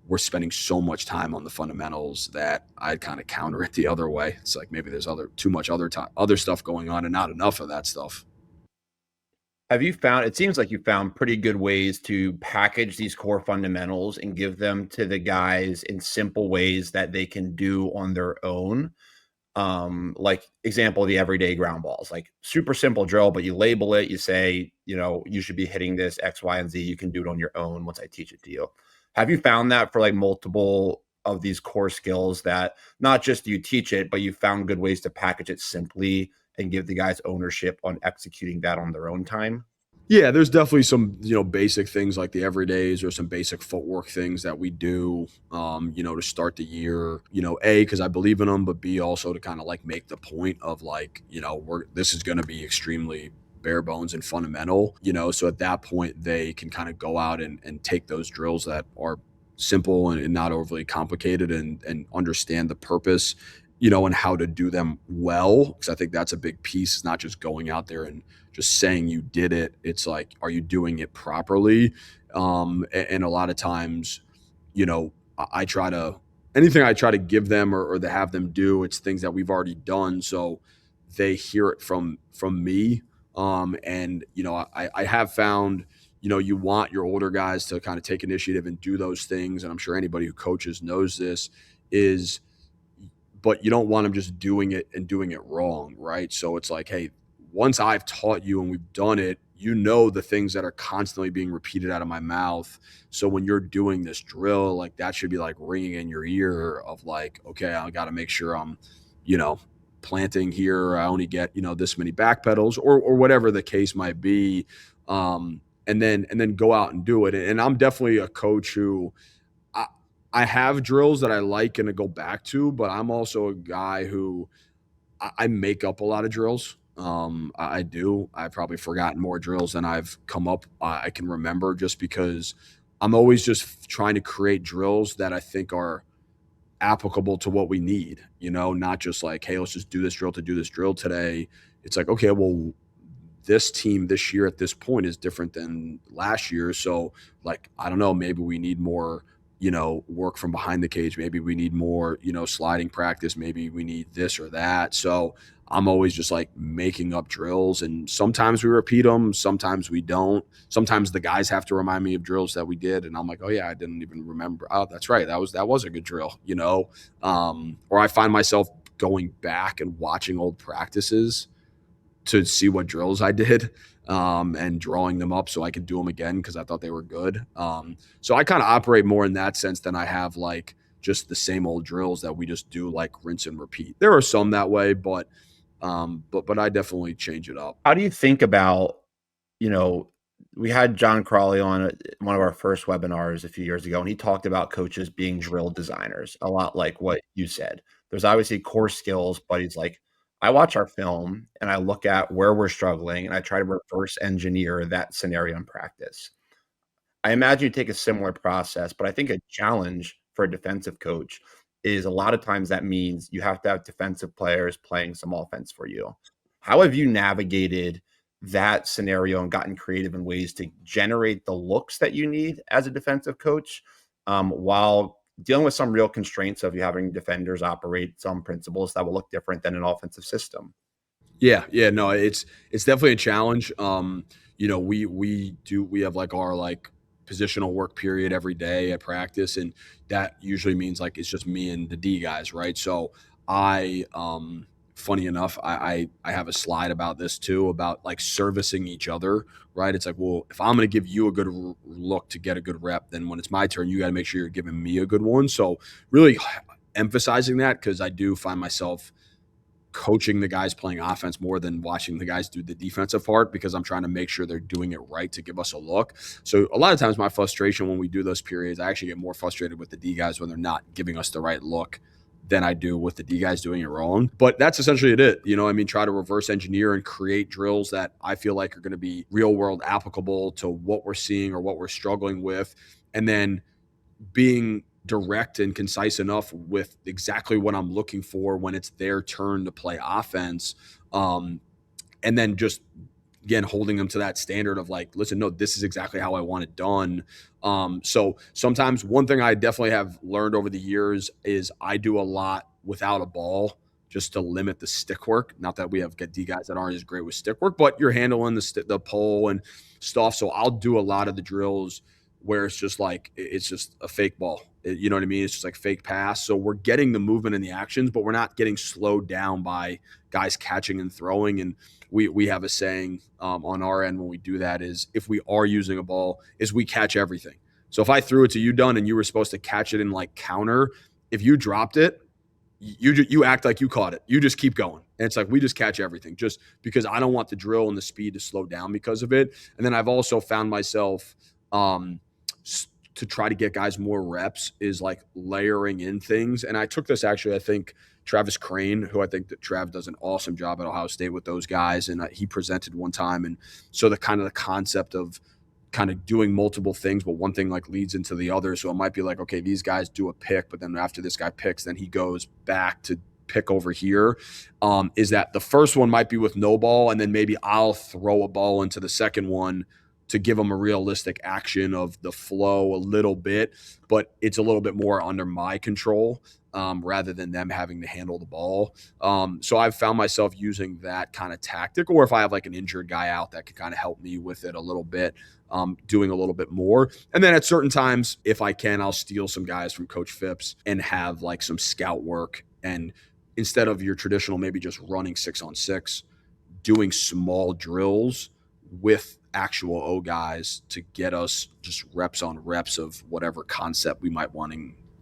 we're spending so much time on the fundamentals that I'd kind of counter it the other way. It's like maybe there's too much other stuff going on and not enough of that stuff. Have you found, it seems like you found pretty good ways to package these core fundamentals and give them to the guys in simple ways that they can do on their own. Like example, the everyday ground balls, like super simple drill, but you label it, you say, you should be hitting this X, Y, and Z. You can do it on your own once I teach it to you. Have you found that for like multiple of these core skills that not just you teach it, but you found good ways to package it simply and give the guys ownership on executing that on their own time? Yeah, there's definitely some, basic things like the everydays or some basic footwork things that we do, to start the year, A, because I believe in them, but B, also to kind of like make the point of like, this is going to be extremely bare bones and fundamental, so at that point they can kind of go out and take those drills that are simple and not overly complicated and understand the purpose, and how to do them well. Because I think that's a big piece, not just going out there and just saying you did it. It's like, are you doing it properly? And a lot of times, I try to, anything I try to give them or to have them do, it's things that we've already done. So they hear it from me. And, I have found, you want your older guys to kind of take initiative and do those things. And I'm sure anybody who coaches knows this but you don't want them just doing it and doing it wrong, right? So it's like, hey, once I've taught you and we've done it, the things that are constantly being repeated out of my mouth. So when you're doing this drill, like that should be like ringing in your ear of like, okay, I got to make sure I'm, planting here. I only get, this many back pedals or whatever the case might be. And then go out and do it. And I'm definitely a coach who I have drills that I like and to go back to, but I'm also a guy who I make up a lot of drills. I do. I've probably forgotten more drills than I've come up. I can remember just because I'm always just trying to create drills that I think are applicable to what we need, not just like, hey, let's just do this drill to do this drill today. It's like, okay, well, this team this year at this point is different than last year. So like, I don't know, maybe we need more, work from behind the cage. Maybe we need more, sliding practice. Maybe we need this or that. So I'm always just like making up drills, and sometimes we repeat them. Sometimes we don't. Sometimes the guys have to remind me of drills that we did. And I'm like, oh yeah, I didn't even remember. Oh, that's right. That was a good drill, or I find myself going back and watching old practices to see what drills I did, and drawing them up so I could do them again because I thought they were good. So I kind of operate more in that sense than I have like just the same old drills that we just do like rinse and repeat. There are some that way, but I definitely change it up. How do you think about, we had John Crawley on one of our first webinars a few years ago, and he talked about coaches being drill designers, a lot like what you said. There's obviously core skills, but he's like, I watch our film and I look at where we're struggling and I try to reverse engineer that scenario in practice. I imagine you take a similar process, but I think a challenge for a defensive coach is a lot of times that means you have to have defensive players playing some offense for you. How have you navigated that scenario and gotten creative in ways to generate the looks that you need as a defensive coach, while dealing with some real constraints of you having defenders operate some principles that will look different than an offensive system? Yeah, no, it's definitely a challenge. We have like our like positional work period every day at practice, and that usually means like it's just me and the D guys, right? So I funny enough, I have a slide about this too, about like servicing each other, right? It's like, well, if I'm going to give you a good look to get a good rep, then when it's my turn, you got to make sure you're giving me a good one. So really emphasizing that, because I do find myself coaching the guys playing offense more than watching the guys do the defensive part, because I'm trying to make sure they're doing it right to give us a look. So a lot of times my frustration when we do those periods, I actually get more frustrated with the D guys when they're not giving us the right look than I do with the D guys doing it wrong. But that's essentially it. Try to reverse engineer and create drills that I feel like are going to be real world applicable to what we're seeing or what we're struggling with. And then being direct and concise enough with exactly what I'm looking for when it's their turn to play offense. And then just, again, holding them to that standard of like, listen, no, this is exactly how I want it done. So sometimes one thing I definitely have learned over the years is I do a lot without a ball just to limit the stick work. Not that we have D guys that aren't as great with stick work, but you're handling the pole and stuff. So I'll do a lot of the drills where it's just like, it's just a fake ball. You know what I mean? It's just like fake pass. So we're getting the movement and the actions, but we're not getting slowed down by guys catching and throwing. And we have a saying on our end when we do that is, if we are using a ball, is we catch everything. So if I threw it to you, Dunn, and you were supposed to catch it in like counter, if you dropped it, you act like you caught it. You just keep going. And it's like, we just catch everything just because I don't want the drill and the speed to slow down because of it. And then I've also found myself to try to get guys more reps is like layering in things. And I took this actually, I think Travis Crane, who I think that Trav does an awesome job at Ohio State with those guys. And he presented one time. And so the concept of kind of doing multiple things, but one thing like leads into the other. So it might be like, okay, these guys do a pick, but then after this guy picks, then he goes back to pick over here. Is that the first one might be with no ball, and then maybe I'll throw a ball into the second one to give them a realistic action of the flow a little bit, but it's a little bit more under my control rather than them having to handle the ball. So I've found myself using that kind of tactic, or if I have like an injured guy out that can kind of help me with it a little bit, doing a little bit more. And then at certain times, if I can, I'll steal some guys from Coach Phipps and have like some scout work. And instead of your traditional, maybe just running 6-on-6, doing small drills with actual O guys to get us just reps on reps of whatever concept we might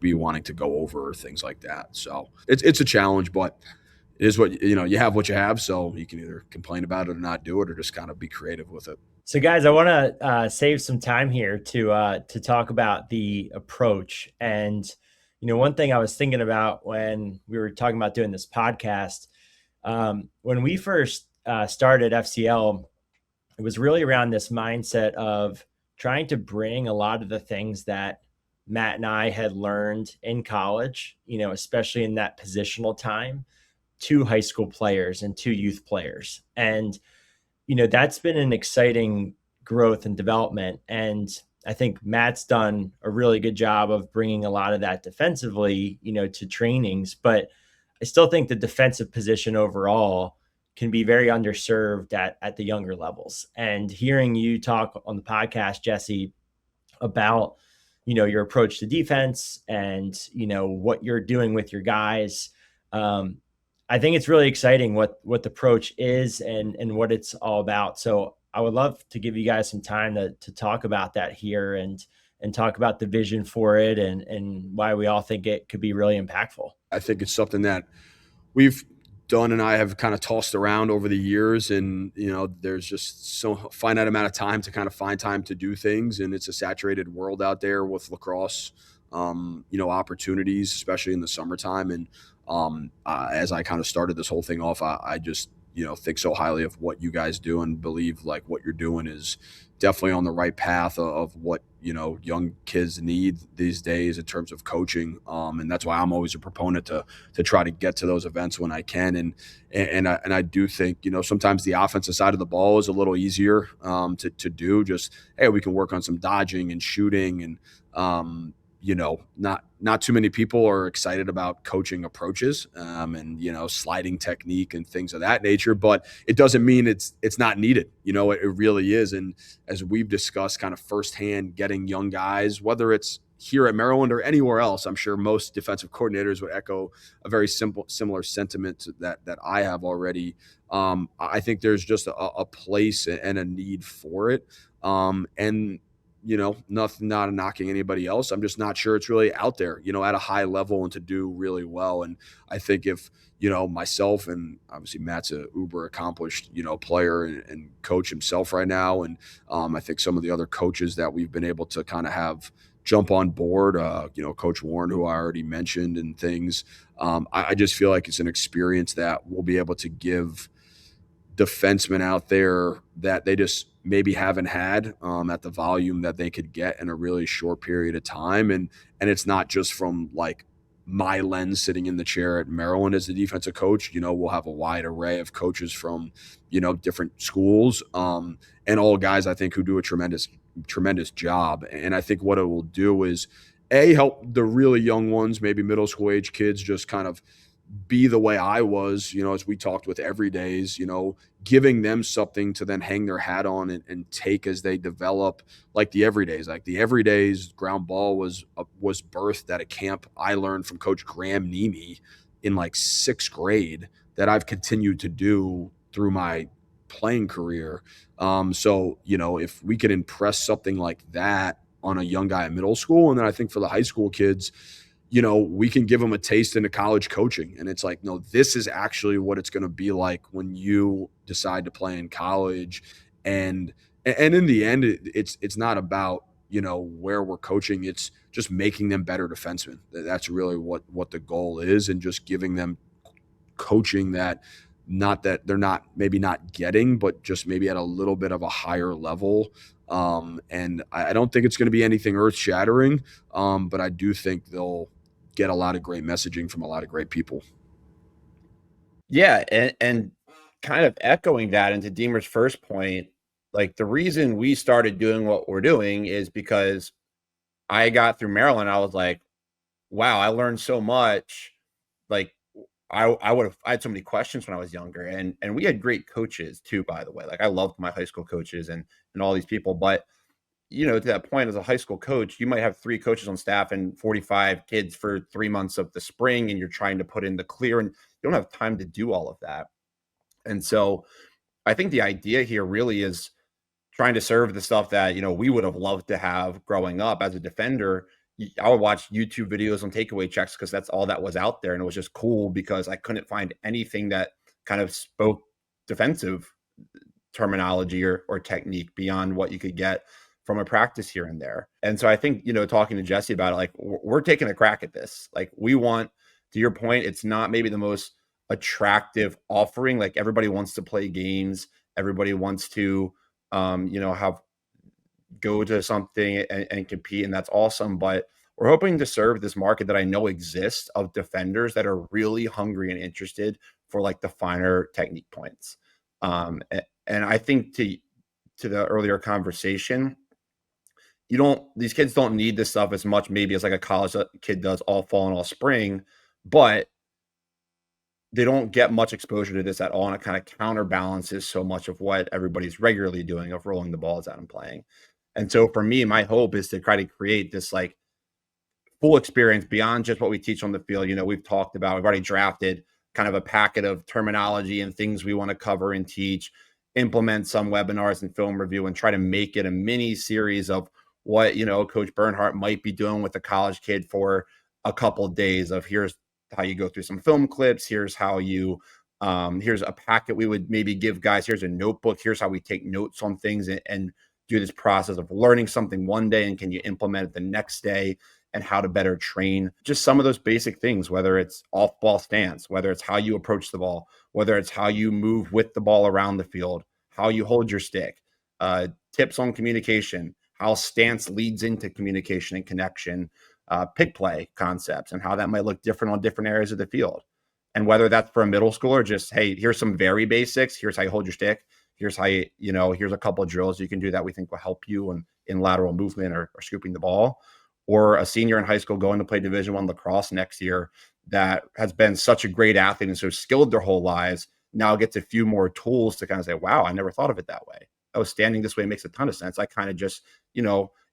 be wanting to go over or things like that. So it's a challenge, but it is what, you have what you have. So you can either complain about it or not do it, or just kind of be creative with it. So guys, I want to save some time here to talk about the approach. And, one thing I was thinking about when we were talking about doing this podcast, when we first started FCL, it was really around this mindset of trying to bring a lot of the things that Matt and I had learned in college, especially in that positional time, to high school players and to youth players. And, that's been an exciting growth and development. And I think Matt's done a really good job of bringing a lot of that defensively, to trainings. But I still think the defensive position overall can be very underserved at the younger levels. And hearing you talk on the podcast, Jesse, about, your approach to defense and, what you're doing with your guys, I think it's really exciting what the approach is and what it's all about. So I would love to give you guys some time to talk about that here and talk about the vision for it and why we all think it could be really impactful. I think it's something that Dunn and I have kind of tossed around over the years, and there's just so finite amount of time to kind of find time to do things, and it's a saturated world out there with lacrosse, opportunities, especially in the summertime. And as I kind of started this whole thing off, I just think so highly of what you guys do and believe like what you're doing is definitely on the right path of what young kids need these days in terms of coaching, and that's why I'm always a proponent to try to get to those events when I can. And I do think sometimes the offensive side of the ball is a little easier to do. Just, hey, we can work on some dodging and shooting, and not too many people are excited about coaching approaches and sliding technique and things of that nature, but it doesn't mean it's not needed. It really is. And as we've discussed kind of firsthand, getting young guys, whether it's here at Maryland or anywhere else, I'm sure most defensive coordinators would echo a very similar sentiment to that I have already. I think there's just a place and a need for it. And not knocking anybody else. I'm just not sure it's really out there, at a high level and to do really well. And I think if, myself, and obviously Matt's a uber accomplished, player and coach himself right now. And I think some of the other coaches that we've been able to kind of have jump on board. Coach Warren, who I already mentioned, and things. I just feel like it's an experience that we'll be able to give defensemen out there that they just maybe haven't had at the volume that they could get in a really short period of time. And it's not just from like my lens sitting in the chair at Maryland as the defensive coach. We'll have a wide array of coaches from, different schools, and all guys, I think, who do a tremendous job. And I think what it will do is help the really young ones, maybe middle school age kids, just kind of be the way I was, as we talked with everydays, giving them something to then hang their hat on and take as they develop, like the everydays. Like the everydays ground ball was birthed at a camp I learned from Coach Graham Nemi in like 6th grade that I've continued to do through my playing career. So, if we could impress something like that on a young guy in middle school, and then I think for the high school kids, we can give them a taste into college coaching. And it's like, no, this is actually what it's going to be like when you decide to play in college. And in the end, it's not about, where we're coaching. It's just making them better defensemen. That's really what the goal is. And just giving them coaching that they're maybe not getting, but just maybe at a little bit of a higher level. And I don't think it's going to be anything earth shattering. But I do think they'll get a lot of great messaging from a lot of great people. Yeah. And kind of echoing that into Deemer's first point, like the reason we started doing what we're doing is because I got through Maryland. I was like, wow, I learned so much. Like I had so many questions when I was younger, and we had great coaches too, by the way. Like I loved my high school coaches and all these people, but to that point, as a high school coach, you might have 3 coaches on staff and 45 kids for 3 months of the spring, and you're trying to put in the clear, and you don't have time to do all of that. And so I think the idea here really is trying to serve the stuff that, we would have loved to have growing up as a defender. I would watch YouTube videos on takeaway checks because that's all that was out there. And it was just cool because I couldn't find anything that kind of spoke defensive terminology or technique beyond what you could get from a practice here and there. And so I think, talking to Jesse about it, like we're taking a crack at this. Like we want, to your point, it's not maybe the most attractive offering. Like everybody wants to play games. Everybody wants to, have go to something and compete. And that's awesome. But we're hoping to serve this market that I know exists of defenders that are really hungry and interested for like the finer technique points. And I think to the earlier conversation, these kids don't need this stuff as much maybe as like a college kid does all fall and all spring, but they don't get much exposure to this at all. And it kind of counterbalances so much of what everybody's regularly doing of rolling the balls out and playing. And so for me, my hope is to try to create this like full experience beyond just what we teach on the field. We've talked about, we've already drafted kind of a packet of terminology and things we want to cover and teach, implement some webinars and film review, and try to make it a mini series of what, Coach Bernhardt might be doing with a college kid for a couple of days of here's how you go through some film clips. Here's how you, here's a packet we would maybe give guys. Here's a notebook. Here's how we take notes on things and do this process of learning something one day and can you implement it the next day, and how to better train just some of those basic things, whether it's off ball stance, whether it's how you approach the ball, whether it's how you move with the ball around the field, how you hold your stick, tips on communication, how stance leads into communication and connection, pick play concepts and how that might look different on different areas of the field. And whether that's for a middle schooler, just, hey, here's some very basics. Here's how you hold your stick. Here's how here's a couple of drills you can do that we think will help you in lateral movement or scooping the ball. Or a senior in high school going to play Division I lacrosse next year that has been such a great athlete and so skilled their whole lives, now gets a few more tools to kind of say, wow, I never thought of it that way. Oh, standing this way makes a ton of sense. I kind of just,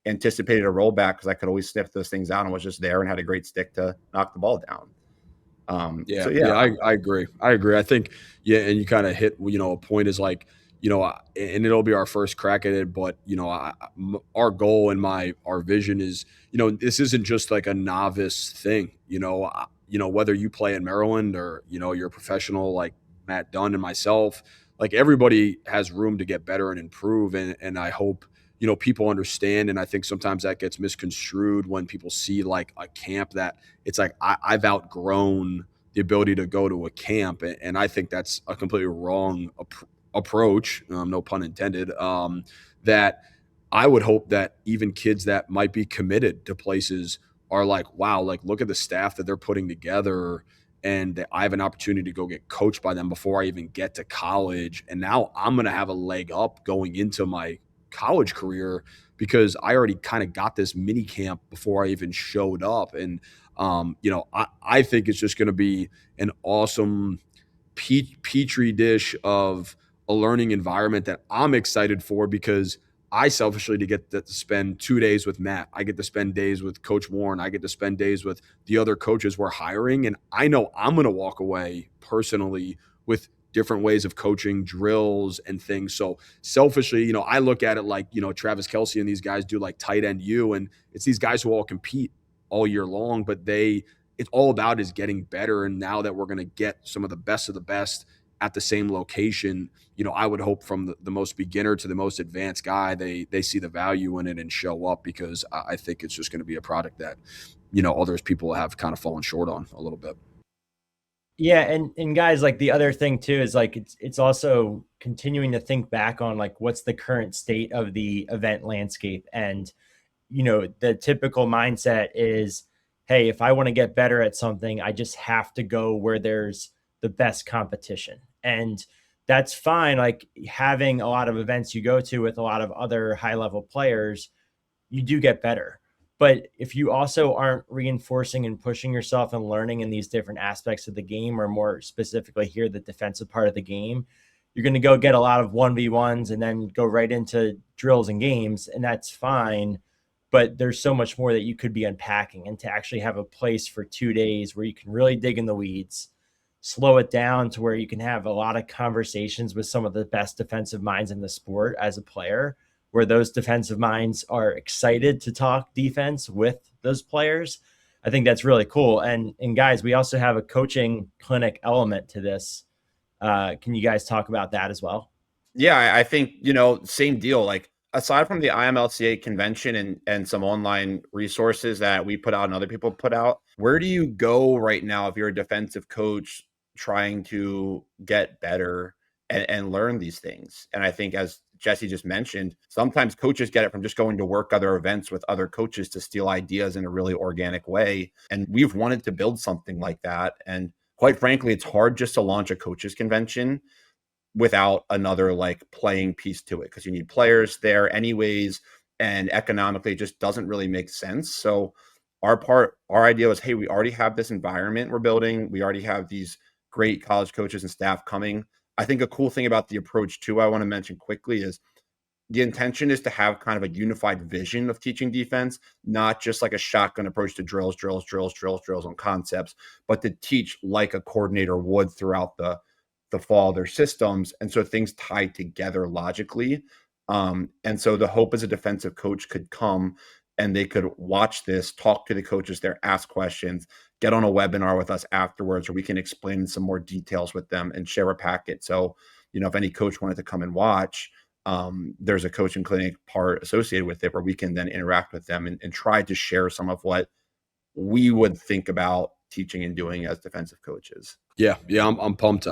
anticipated a rollback because I could always sniff those things out and was just there and had a great stick to knock the ball down. I agree. I think, and you kind of hit, a point is like, and it'll be our first crack at it, but, our goal and our vision is, this isn't just like a novice thing, whether you play in Maryland or, you're a professional like Matt Dunn and myself, like everybody has room to get better and improve. And I hope, people understand. And I think sometimes that gets misconstrued when people see like a camp that it's like, I've outgrown the ability to go to a camp. And I think that's a completely wrong approach, no pun intended, that I would hope that even kids that might be committed to places are like, wow, like look at the staff that they're putting together, and that I have an opportunity to go get coached by them before I even get to college. And now I'm going to have a leg up going into my college career because I already kind of got this mini camp before I even showed up. And, I think it's just going to be an awesome petri dish of a learning environment that I'm excited for, because I selfishly get to spend 2 days with Matt. I get to spend days with Coach Warren. I get to spend days with the other coaches we're hiring. And I know I'm going to walk away personally with different ways of coaching, drills and things. So selfishly, I look at it like, Travis Kelce and these guys do like tight end U, and it's these guys who all compete all year long, but it's all about is getting better. And now that we're going to get some of the best at the same location, I would hope from the most beginner to the most advanced guy, they see the value in it and show up, because I think it's just going to be a product that, others people have kind of fallen short on a little bit. Yeah. And guys, like the other thing too, is like, it's also continuing to think back on like, what's the current state of the event landscape. And, the typical mindset is, hey, if I want to get better at something, I just have to go where there's the best competition. And that's fine. Like having a lot of events you go to with a lot of other high level players, you do get better. But if you also aren't reinforcing and pushing yourself and learning in these different aspects of the game, or more specifically here, the defensive part of the game, you're going to go get a lot of 1v1s and then go right into drills and games. And that's fine. But there's so much more that you could be unpacking, and to actually have a place for 2 days where you can really dig in the weeds, slow it down to where you can have a lot of conversations with some of the best defensive minds in the sport as a player, where those defensive minds are excited to talk defense with those players. I think that's really cool. And guys, we also have a coaching clinic element to this. Can you guys talk about that as well? Yeah, I think, same deal. Like aside from the IMLCA convention and some online resources that we put out and other people put out, where do you go right now if you're a defensive coach trying to get better and learn these things? And I think, as Jesse just mentioned, sometimes coaches get it from just going to work other events with other coaches to steal ideas in a really organic way. And we've wanted to build something like that. And quite frankly, it's hard just to launch a coaches convention without another like playing piece to it, because you need players there anyways, and economically it just doesn't really make sense. So our idea was, hey, we already have this environment we're building. We already have these great college coaches and staff coming. I think a cool thing about the approach too, I want to mention quickly, is the intention is to have kind of a unified vision of teaching defense, not just like a shotgun approach to drills on concepts, but to teach like a coordinator would throughout the fall of their systems. And so things tie together logically. And so the hope is a defensive coach could come and they could watch this, talk to the coaches there, ask questions, get on a webinar with us afterwards, or we can explain some more details with them and share a packet. So, if any coach wanted to come and watch, there's a coaching clinic part associated with it where we can then interact with them and try to share some of what we would think about teaching and doing as defensive coaches. Yeah. I'm pumped.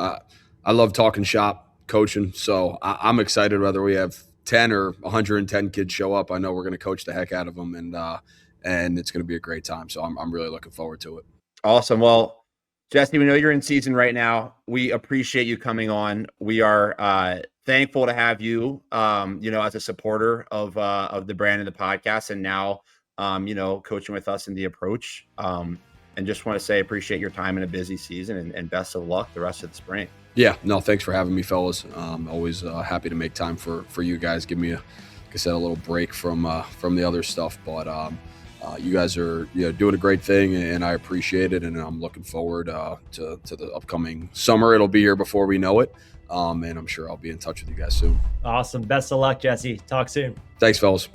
I love talking shop coaching. So I'm excited whether we have 10 or 110 kids show up. I know we're going to coach the heck out of them, and it's going to be a great time. So I'm really looking forward to it. Awesome. Well, Jesse, we know you're in season right now. We appreciate you coming on. We are thankful to have you, as a supporter of the brand and the podcast, and now, coaching with us in the approach. And just want to say, appreciate your time in a busy season, and best of luck the rest of the spring. Yeah, no, thanks for having me, fellas. Always happy to make time for you guys. Give me, like I said, a little break from the other stuff. But you guys are doing a great thing, and I appreciate it. And I'm looking forward to the upcoming summer. It'll be here before we know it. And I'm sure I'll be in touch with you guys soon. Awesome. Best of luck, Jesse. Talk soon. Thanks, fellas.